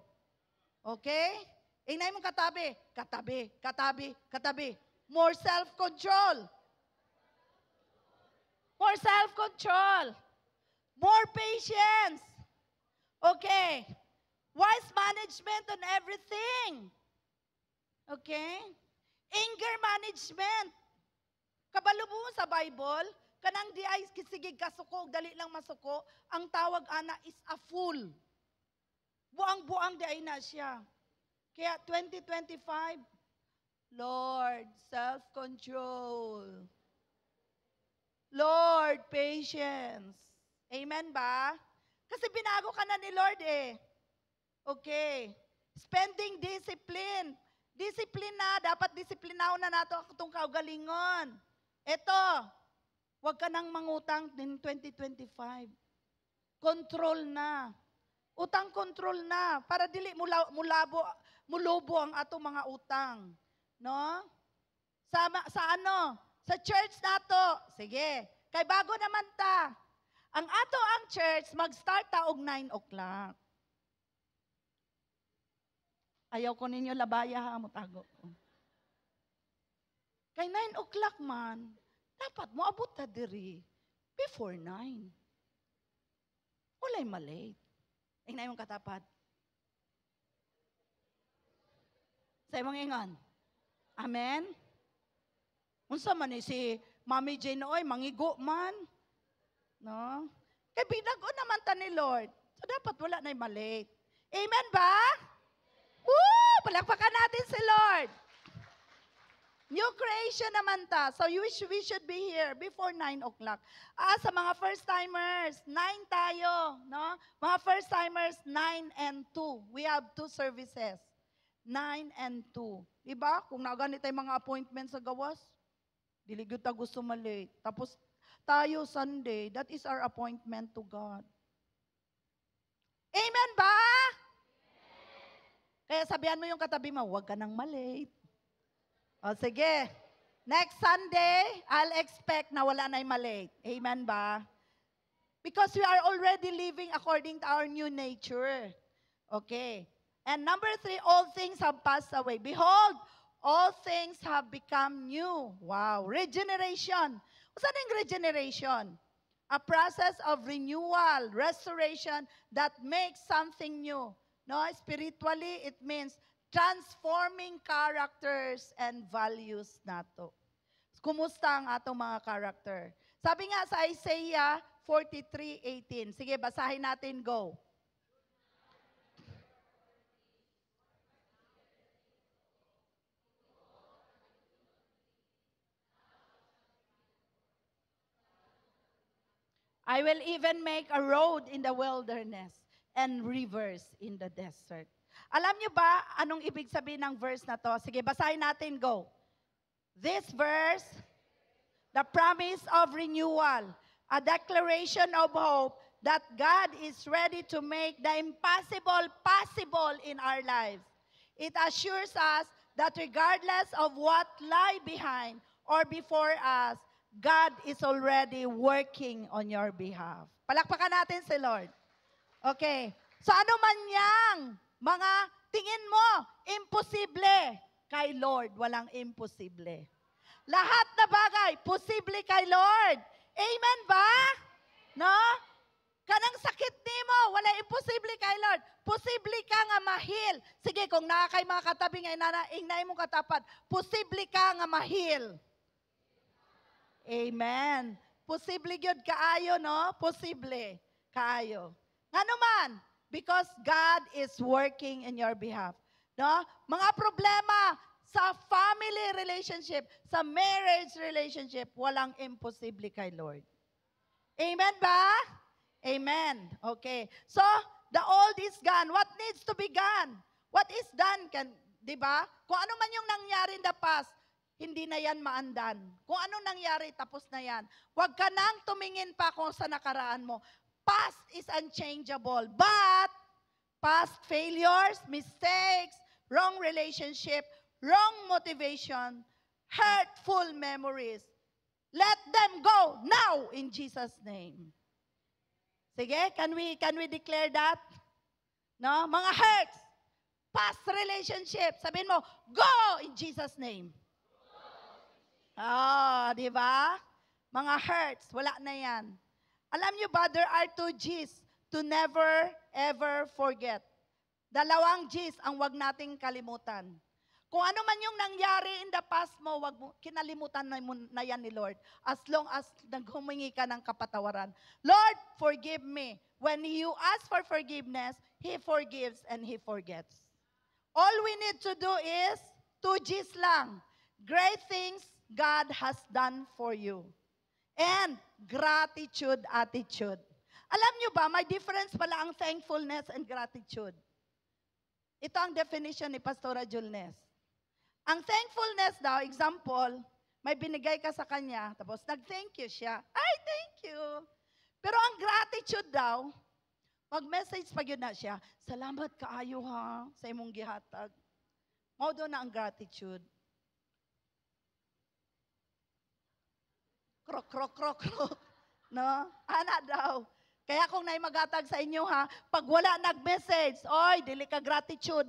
Okay? Inay mo katabi, katabi, katabi, katabi. More self-control. More self-control. More patience. Okay. Wise management on everything. Okay? Anger management. Kabalo mo sa Bible, kanang di ay kisigig kasuko, dali lang masuko, ang tawag ana is a fool. Buang-buang di ay na siya. Kaya 2025, Lord, self-control. Lord, patience. Amen ba? Kasi binago ka na ni Lord eh. Okay. Spending discipline. Discipline na, dapat disiplinaw na nato itong kaugalingon. Ito, huwag ka nang mangutang din 2025. Control na. Utang control na. Para dili mulubo ang atong mga utang. No? Sa ano? Sa church nato. Sige. Kay bago naman ta. Ang ato ang church, mag-start ta og 9 o'clock. Ayaw ko ninyo labaya ha, mutago ko. Kay 9 o'clock man, dapat mo abot ta diri before 9. Walay malate. Ay na yung katapat. Sa imong ingon. Amen? Unsa man ni si Mami Jane oy, mangigo man. No? Kay binago naman ta ni Lord. So dapat wala na malate. Amen ba? Woo! Palakpakan natin si Lord. New creation naman ta. So we should be here before 9 o'clock. Sa mga first-timers, 9 tayo. No? Mga first-timers, 9 and 2. We have 2 services. 9 and 2. Diba? Kung naganit tayo mga appointments sa gawas, diligod ta gusto malate. Tapos tayo Sunday, that is our appointment to God. Amen ba? Kaya sabihan mo yung katabi mo, huwag ka nang malate. O sige, next Sunday, I'll expect na wala na'y malate. Amen ba? Because we are already living according to our new nature. Okay. And number 3, all things have passed away. Behold, all things have become new. Wow. Regeneration. Saan yung regeneration? A process of renewal, restoration that makes something new. No, spiritually, it means transforming characters and values nato. Kumusta ang atong mga character? Sabi nga sa Isaiah 43:18. Sige, basahin natin, go. I will even make a road in the wilderness and rivers in the desert. Alam niyo ba anong ibig sabihin ng verse na to? Sige, basahin natin, go. This verse, the promise of renewal, a declaration of hope that God is ready to make the impossible possible in our lives. It assures us that regardless of what lie behind or before us, God is already working on your behalf. Palakpakan natin si Lord. Okay. So ano man yang mga tingin mo, imposible. Kay Lord, walang imposible. Lahat na bagay, posible kay Lord. Amen ba? No? Kanang sakit ni mo, wala imposible kay Lord. Posible ka nga mahil. Sige, kung nakakay mga katabi nga inay mong katapat, posible ka nga mahil. Amen. Posible gyud kaayo, no? Posible kaayo. Nga naman, because God is working in your behalf. No? Mga problema sa family relationship, sa marriage relationship, walang imposible kay Lord. Amen ba? Amen. Okay. So, the old is gone. What needs to be gone? What is done? Di ba? Kung ano man yung nangyari in the past, hindi na yan maandan. Kung anong nangyari, tapos na yan. Huwag ka nang tumingin pa kung sa nakaraan mo. Past is unchangeable, but past failures, mistakes, wrong relationship, wrong motivation, hurtful memories. Let them go now in Jesus' name. Sige, can we declare that? No, mga hurts, past relationship, sabihin mo, go in Jesus' name. Di ba? Mga hurts, wala na yan. Alam nyo ba, there are 2 G's to never, ever forget. 2 G's ang wag nating kalimutan. Kung ano man yung nangyari in the past mo, wag mo, kinalimutan na yan ni Lord. As long as naghumingi ka ng kapatawaran. Lord, forgive me. When you ask for forgiveness, He forgives and He forgets. All we need to do is 2 G's lang. Great things God has done for you. And gratitude attitude. Alam nyo ba, may difference pala ang thankfulness and gratitude. Ito ang definition ni Pastora Julnes. Ang thankfulness daw, example, may binigay ka sa kanya, tapos nag-thank you siya. Ay, thank you. Pero ang gratitude daw, mag-message pa yun na siya, salamat kaayo ha, sa imong gihatag. Mao doon na ang gratitude. Krok, krok, krok, krok. No? Ana daw. Kaya kung na'y magatag sa inyo ha, pag wala nag-message, oy, dili ka gratitude.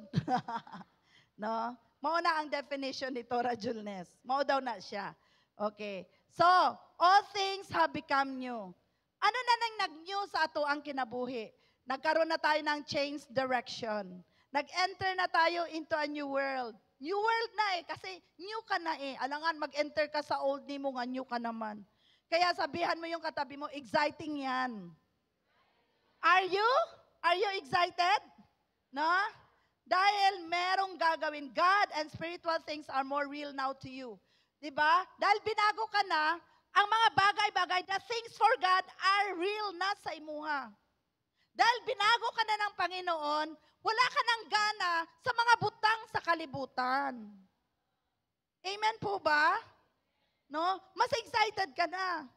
No? Mao na ang definition ni Tora Julnes. Mao daw na siya. Okay. So, all things have become new. Ano na nang nag-new sa ato ang kinabuhi? Nagkaroon na tayo ng change direction. Nag-enter na tayo into a new world. New world na kasi new ka na Alangan mag-enter ka sa old ni mo nga new ka naman. Kaya sabihan mo yung katabi mo, exciting yan. Are you? Are you excited? No? Dahil merong gagawin. God and spiritual things are more real now to you. Diba? Dahil binago ka na, ang mga bagay-bagay, the things for God are real na sa imuha. Dahil binago ka na ng Panginoon, wala ka ng gana sa mga butang sa kalibutan. Amen po ba? No? Mas excited ka na.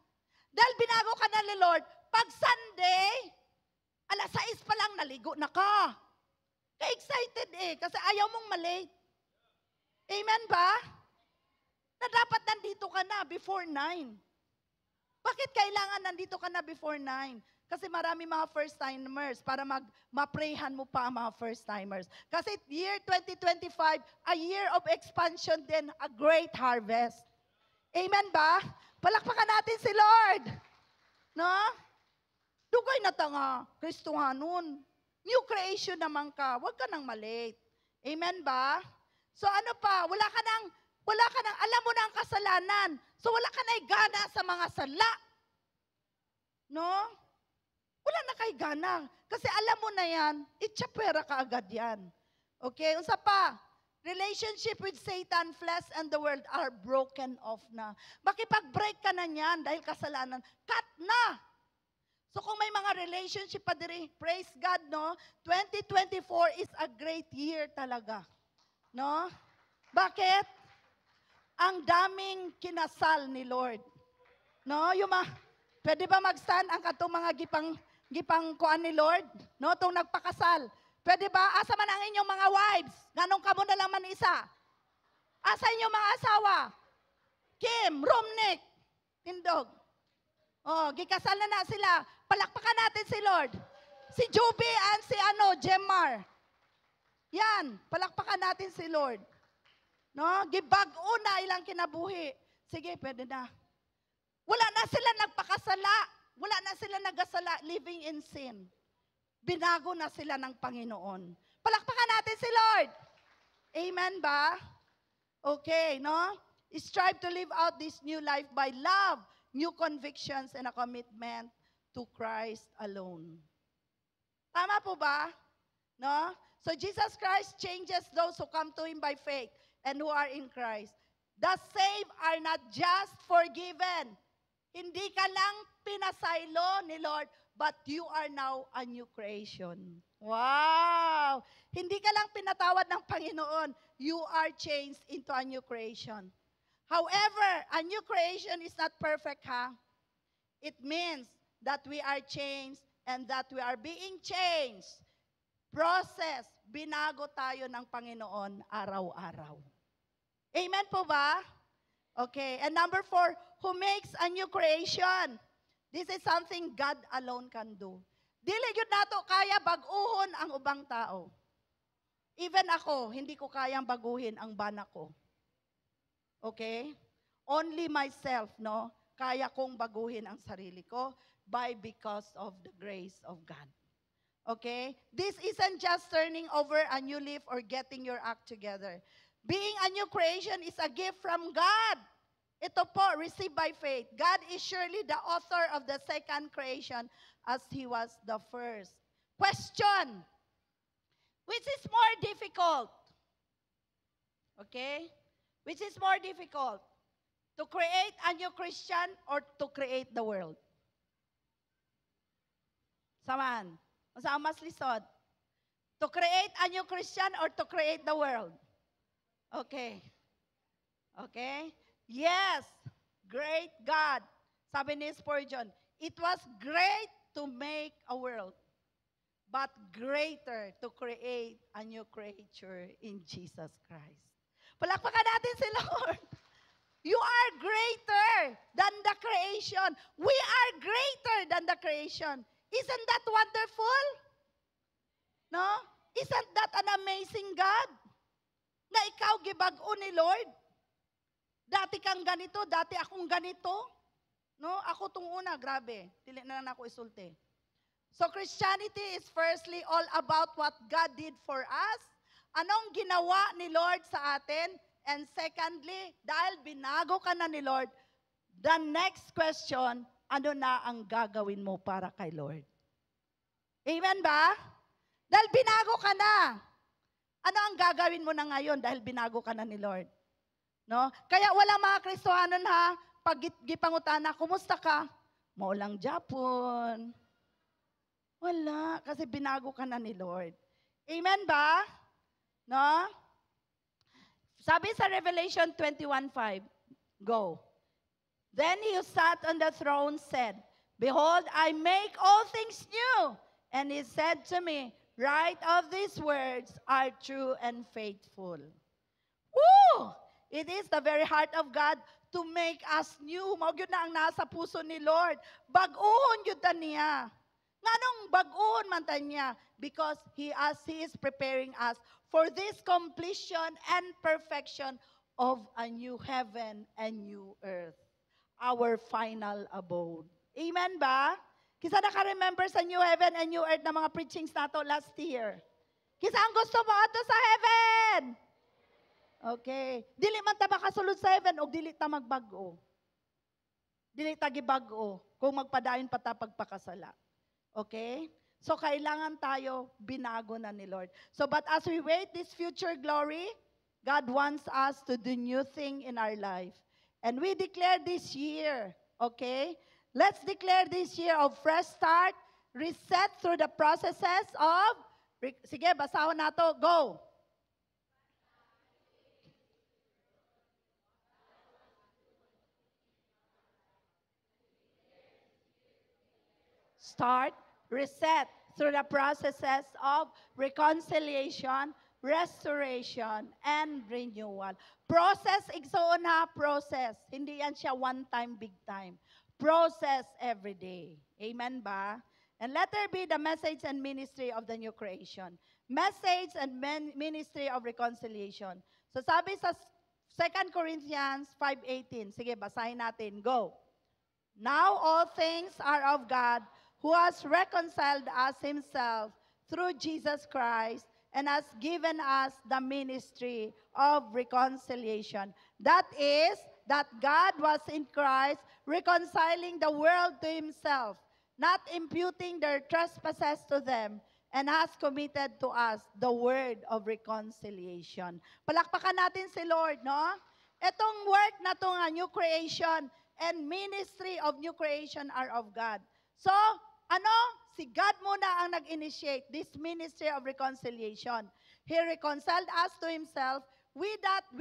Dahil binago ka na ni Lord, pag Sunday, 6:00 pa lang naligo na ka. Ka-excited kasi ayaw mong malate. Amen ba? Na dapat nandito ka na before 9. Bakit kailangan nandito ka na before 9? Kasi marami mga first-timers para ma-prayhan mo pa ang mga first-timers. Kasi year 2025, a year of expansion din, a great harvest. Amen ba? Palakpakan natin si Lord. No? Dugay na tanga, Kristohanon. New creation naman ka, huwag ka nang malate. Amen ba? So ano pa, wala ka nang, alam mo na ang kasalanan. So wala ka na gana sa mga sala. No? Wala na kay gana. Kasi alam mo na yan, itchapera ka agad yan. Okay, unsa pa? Relationship with Satan, flesh, and the world are broken off na. Makipag-break ka na niyan dahil kasalanan, cut na! So kung may mga relationship pa diri, praise God, no? 2024 is a great year talaga. No? Bakit? Ang daming kinasal ni Lord. No? Pwede ba mag-stand ang katong mga gipang kuan ni Lord? No? Itong nagpakasal. Pwede ba? Asa man ang inyong mga wives? Ganong kamo na lang man isa? Asa inyong mga asawa? Kim, Romnick, Tindog. Gikasal na sila. Palakpakan natin si Lord. Si Juby and si Jemar. Yan, palakpakan natin si Lord. No? Gibag-o na ilang kinabuhi. Sige, pwede na. Wala na sila nagpakasala. Wala na sila nagasala, living in sin. Binago na sila ng Panginoon. Palakpakan natin si Lord. Amen ba? Okay, no? Strive to live out this new life by love, new convictions, and a commitment to Christ alone. Tama po ba? No? So Jesus Christ changes those who come to Him by faith and who are in Christ. The saved are not just forgiven. Hindi ka lang pinasaylo ni Lord, but you are now a new creation. Wow! Hindi ka lang pinatawad ng Panginoon. You are changed into a new creation. However, a new creation is not perfect, ha? It means that we are changed and that we are being changed. Process. Binago tayo ng Panginoon araw-araw. Amen po ba? Okay. And number 4, who makes a new creation? This is something God alone can do. Dili yun nato kaya baguhon ang ubang tao. Even ako, hindi ko kayang baguhin ang bana ko. Okay? Only myself, no? Kaya kong baguhin ang sarili ko because of the grace of God. Okay? This isn't just turning over a new leaf or getting your act together. Being a new creation is a gift from God. Ito po, received by faith. God is surely the author of the second creation as He was the first. Question. Which is more difficult? Okay? Which is more difficult? To create a new Christian or to create the world? Saman. Saan mas lisod? To create a new Christian or to create the world? Okay. Okay? Yes. Great God. Sabi ni Spurgeon, it was great to make a world, but greater to create a new creature in Jesus Christ. Palakpakan natin si Lord. You are greater than the creation. We are greater than the creation. Isn't that wonderful? No? Isn't that an amazing God? Na ikaw gibag-o ni Lord? Dati kang ganito, dati akong ganito. No? Ako tong una, grabe. Dili na lang ako isulti. So Christianity is firstly all about what God did for us. Anong ginawa ni Lord sa atin? And secondly, dahil binago ka na ni Lord, the next question, ano na ang gagawin mo para kay Lord? Amen ba? Dahil binago ka na. Ano ang gagawin mo na ngayon dahil binago ka na ni Lord? No? Kaya wala mga Kristohanon ha, pag gipangutana, kumusta ka? Maulang Japon. Wala, kasi binago ka na ni Lord. Amen ba? No? Sabi sa Revelation 21:5, go. Then he who sat on the throne said, behold, I make all things new. And he said to me, write of these words are true and faithful. Woo! It is the very heart of God to make us new. Mao gyud na ang nasa puso ni Lord. Bag-ohon gyud ta niya. Nganong bag-ohon man ta niya? Because He is preparing us for this completion and perfection of a new heaven and new earth. Our final abode. Amen ba? Kisa naka-remember sa new heaven and new earth na mga preachings nato last year? Kisa ang gusto mo ato sa heaven? Okay. Dili man ta makasulod sa heaven o dili ta magbag-o. Dili ta gibag-o kung magpadayon pa ta pagpakasala. Okay? So kailangan tayo binago na ni Lord. So but as we wait this future glory, God wants us to do new thing in our life. And we declare this year, okay? Let's declare this year of fresh start, reset through the processes of, sige, basahon nato, go. Start, reset through the processes of reconciliation, restoration, and renewal. Process, igsoon ha, process. Hindi yan siya one time, big time. Process every day. Amen ba? And let there be the message and ministry of the new creation. Message and ministry of reconciliation. So sabi sa 2 Corinthians 5:18. Sige, basahin natin. Go. Now all things are of God, who has reconciled us Himself through Jesus Christ and has given us the ministry of reconciliation. That is, that God was in Christ reconciling the world to Himself, not imputing their trespasses to them, and has committed to us the word of reconciliation. Palakpakan natin si Lord, no? Itong work na to nga, new creation and ministry of new creation are of God. So, si God muna ang nag-initiate this ministry of reconciliation. He reconciled us to Himself. We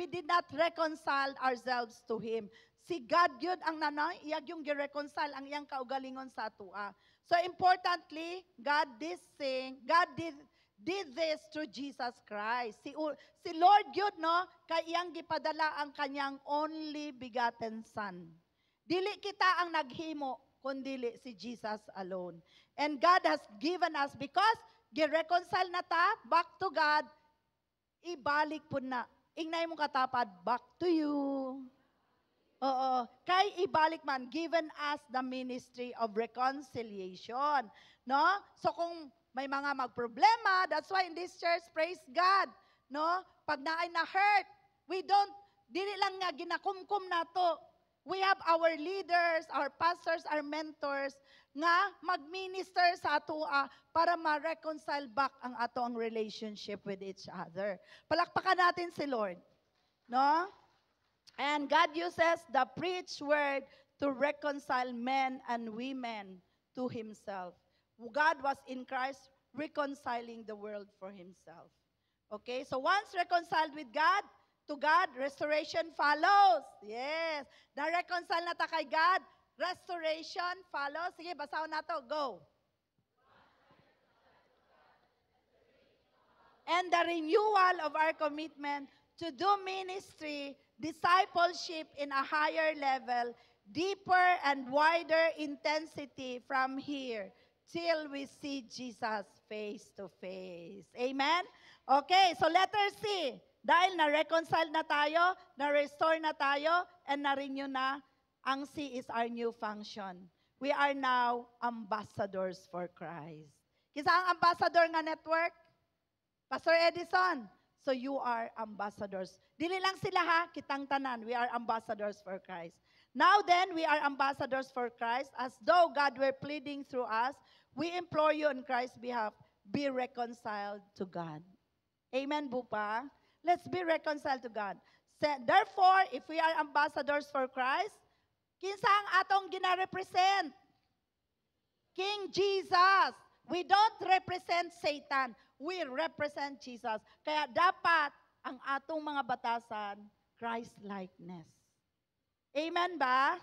did not reconcile ourselves to Him. Si God yun ang iyag yung gi-reconcile ang iyang kaugalingon sa atua. So importantly, God did did this through Jesus Christ. Si Lord yun, no, kay iyang gipadala ang kanyang only begotten Son. Dili kita ang naghimo, kundili si Jesus alone. And God has given us, because gi-reconcile na ta back to God, ibalik po na. Ingnay mong katapad, back to you. Oo. Kay ibalik man, given us the ministry of reconciliation. No? So kung may mga magproblema, that's why in this church, praise God. No? Pag naay na hurt, we don't, dili lang nga ginakumkum na to. We have our leaders, our pastors, our mentors, nga mag-minister sa ato para ma-reconcile back ang ato ang relationship with each other. Palakpakan natin si Lord. No? And God uses the preached word to reconcile men and women to Himself. God was in Christ reconciling the world for Himself. Okay, so once reconciled with God, to God, restoration follows. Yes. Na-reconcile na ta kay God, restoration follows. Sige, basahin na to. Go. And the renewal of our commitment to do ministry, discipleship in a higher level, deeper and wider intensity from here till we see Jesus face to face. Amen? Okay, so letter C. Dahil na-reconcile na tayo, na-restore na tayo, and na-renew na, ang C is our new function. We are now ambassadors for Christ. Kisa ang ambassador nga network? Pastor Edison, so you are ambassadors. Dili lang sila ha, kitang tanan, we are ambassadors for Christ. Now then, we are ambassadors for Christ, as though God were pleading through us. We implore you on Christ's behalf, be reconciled to God. Amen, Bupa? Let's be reconciled to God. Therefore, if we are ambassadors for Christ, kinsa ang atong gina-represent? King Jesus. We don't represent Satan. We represent Jesus. Kaya dapat ang atong mga batasan, Christ-likeness. Amen ba?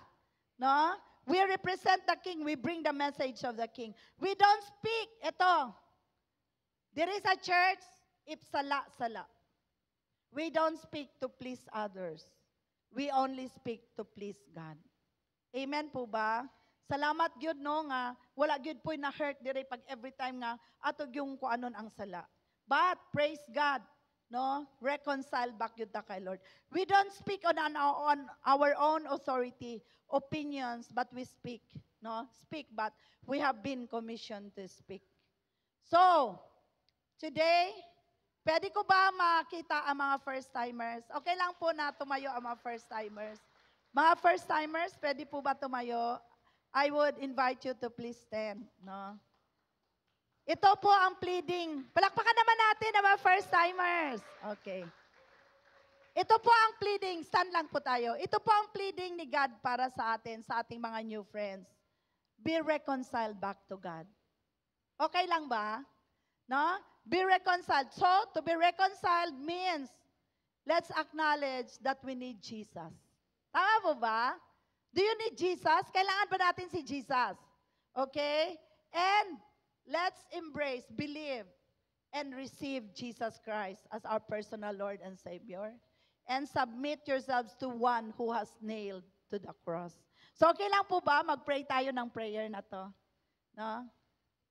No? We represent the King. We bring the message of the King. We don't speak. Ito. There is a church, ipsala-sala. We don't speak to please others. We only speak to please God. Amen po ba? Salamat gyud no nga wala gyud po'y na hurt dire pag every time nga atog yung kuanon ang sala. But praise God, no? Reconcile back gyud ta kay Lord. We don't speak on our own authority, opinions, but we speak, no? Speak, but we have been commissioned to speak. So, today, pwede ko ba makita ang mga first-timers? Okay lang po na tumayo ang mga first-timers. Mga first-timers, pwede po ba tumayo? I would invite you to please stand. No? Ito po ang pleading. Palakpakan naman natin ang mga first-timers. Okay. Ito po ang pleading. Stand lang po tayo. Ito po ang pleading ni God para sa atin, sa ating mga new friends. Be reconciled back to God. Okay lang ba? No? Be reconciled. So, to be reconciled means, let's acknowledge that we need Jesus. Tama po ba? Do you need Jesus? Kailangan ba natin si Jesus? Okay? And let's embrace, believe, and receive Jesus Christ as our personal Lord and Savior. And submit yourselves to one who has nailed to the cross. So, okay lang po ba? Mag-pray tayo ng prayer na to. No?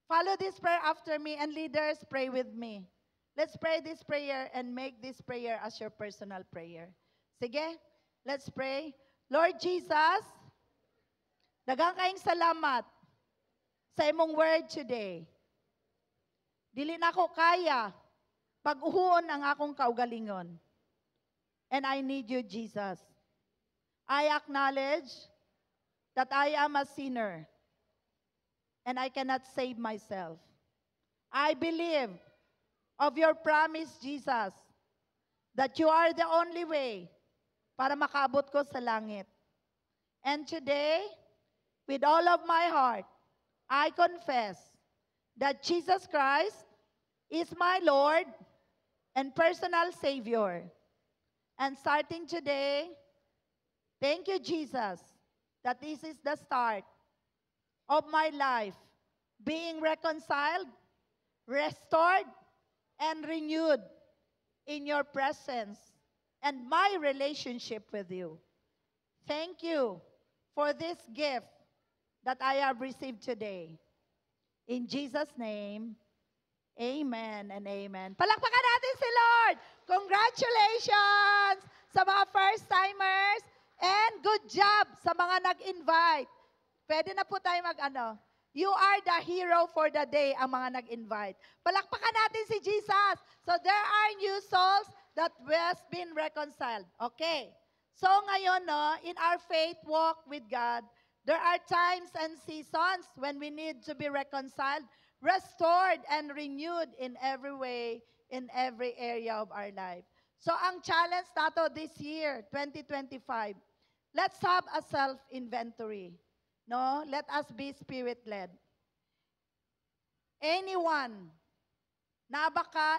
Follow this prayer after me, and leaders, pray with me. Let's pray this prayer and make this prayer as your personal prayer. Sige, let's pray. Lord Jesus, daghang kayong salamat sa imong word today. Dili na ko kaya pag-uhuon ang akong kaugalingon. And I need you, Jesus. I acknowledge that I am a sinner. And I cannot save myself. I believe of your promise, Jesus, that you are the only way para makaabot ko sa langit. And today, with all of my heart, I confess that Jesus Christ is my Lord and personal Savior. And starting today, thank you, Jesus, that this is the start of my life, being reconciled, restored, and renewed in your presence and my relationship with you. Thank you for this gift that I have received today. In Jesus' name, amen and amen. Palakpakan natin si Lord. Congratulations sa mga first-timers and good job sa mga nag-invite. Pwede na po tayo mag-ano. You are the hero for the day, ang mga nag-invite. Palakpakan natin si Jesus. So there are new souls that has been reconciled. Okay. So ngayon, no, in our faith walk with God, there are times and seasons when we need to be reconciled, restored, and renewed in every way, in every area of our life. So ang challenge nato this year, 2025, let's have a self-inventory. No? Let us be Spirit-led. Anyone,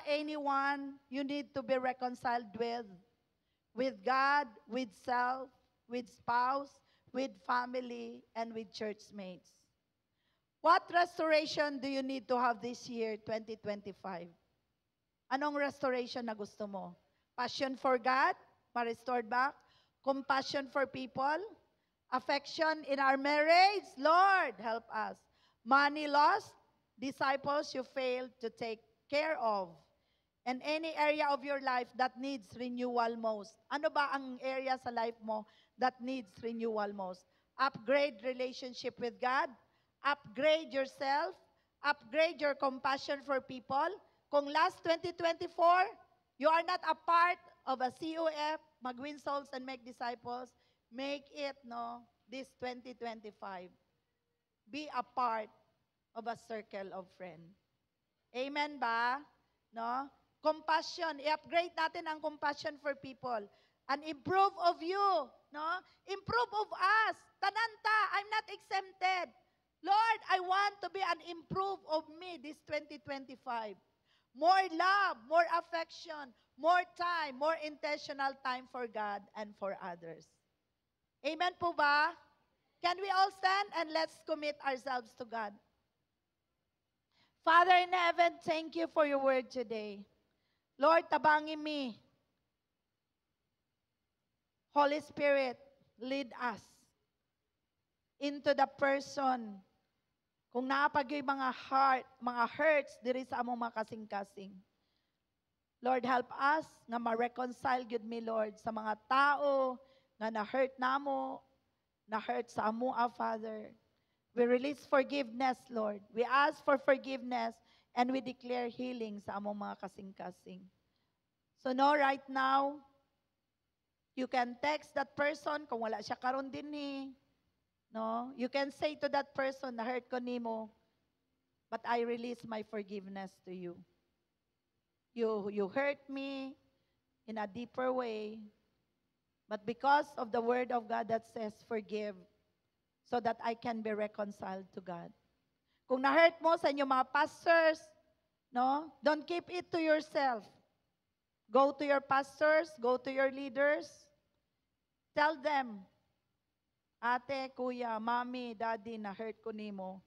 anyone you need to be reconciled with God, with self, with spouse, with family, and with church mates. What restoration do you need to have this year, 2025? Anong restoration na gusto mo? Passion for God, ma-restored back? Compassion for people? Affection in our marriage? Lord, help us. Money lost? Disciples you failed to take care of? And any area of your life that needs renewal most. Ano ba ang area sa life mo that needs renewal most? Upgrade relationship with God. Upgrade yourself. Upgrade your compassion for people. Kung last 2024, you are not a part of a COF, mag-win souls and make disciples, make it, no, this 2025. Be a part of a circle of friends. Amen ba? No? Compassion. I-upgrade natin ang compassion for people. And improve of you. No? Improve of us. Tananta, I'm not exempted. Lord, I want to be an improve of me this 2025. More love, more affection, more time, more intentional time for God and for others. Amen po ba? Can we all stand and let's commit ourselves to God? Father in heaven, thank you for your word today. Lord, tabangin me. Holy Spirit, lead us into the person. Kung naapag yung mga hurts diri sa among mga kasing-kasing. Lord, help us nga ma-reconcile good me, Lord, sa mga tao nga na-hurt namo, na-hurt sa amua, Father. We release forgiveness, Lord. We ask for forgiveness and we declare healing sa among mga kasing-kasing. So no, right now, you can text that person kung wala siya karon din ni. No? You can say to that person na hurt ko nimo, but I release my forgiveness to you. You hurt me in a deeper way, but because of the word of God that says forgive, so that I can be reconciled to God. Kung na-hurt mo sa inyong mga pastors, no? Don't keep it to yourself. Go to your pastors, go to your leaders. Tell them, ate, kuya, mommy, daddy, na-hurt ko nimo,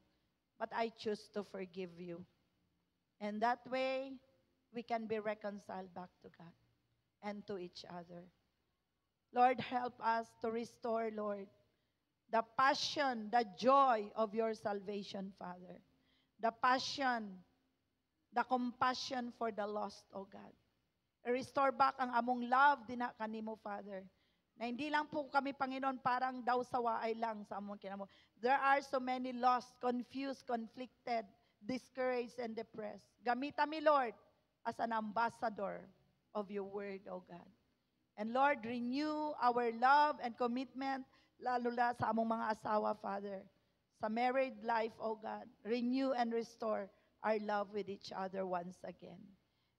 but I choose to forgive you. And that way, we can be reconciled back to God and to each other. Lord, help us to restore, Lord, the passion, the joy of your salvation, Father. The passion, the compassion for the lost, O God. Restore back ang among love din na kanimo, Father. Na hindi lang po kami, Panginoon, parang daw sawaay lang sa among kinamo. There are so many lost, confused, conflicted, discouraged, and depressed. Gamita mi, Lord, as an ambassador of your word, O God. And Lord, renew our love and commitment, lalo na sa among mga asawa, Father. Sa married life, O God, renew and restore our love with each other once again.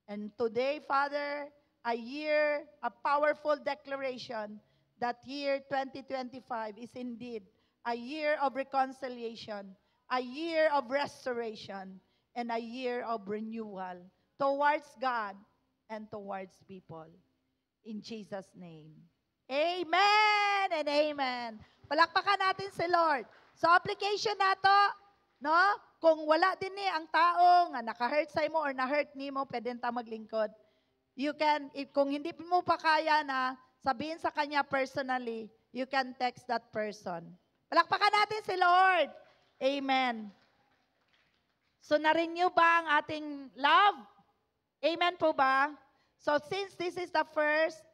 And today, Father, I hear a powerful declaration that year 2025 is indeed a year of reconciliation, a year of restoration, and a year of renewal towards God and towards people. In Jesus' name. Amen and amen. Palakpakan natin si Lord. So application nato, no? kung wala din ni ang tao nga naka-hurt sa imo or na-hurt nimo, pwede ta maglingkod. You can, kung hindi mo pa kaya na sabihin sa kanya personally, you can text that person. Palakpakan natin si Lord. Amen. So, na-renew ba ang ating love? Amen po ba? So, since this is the first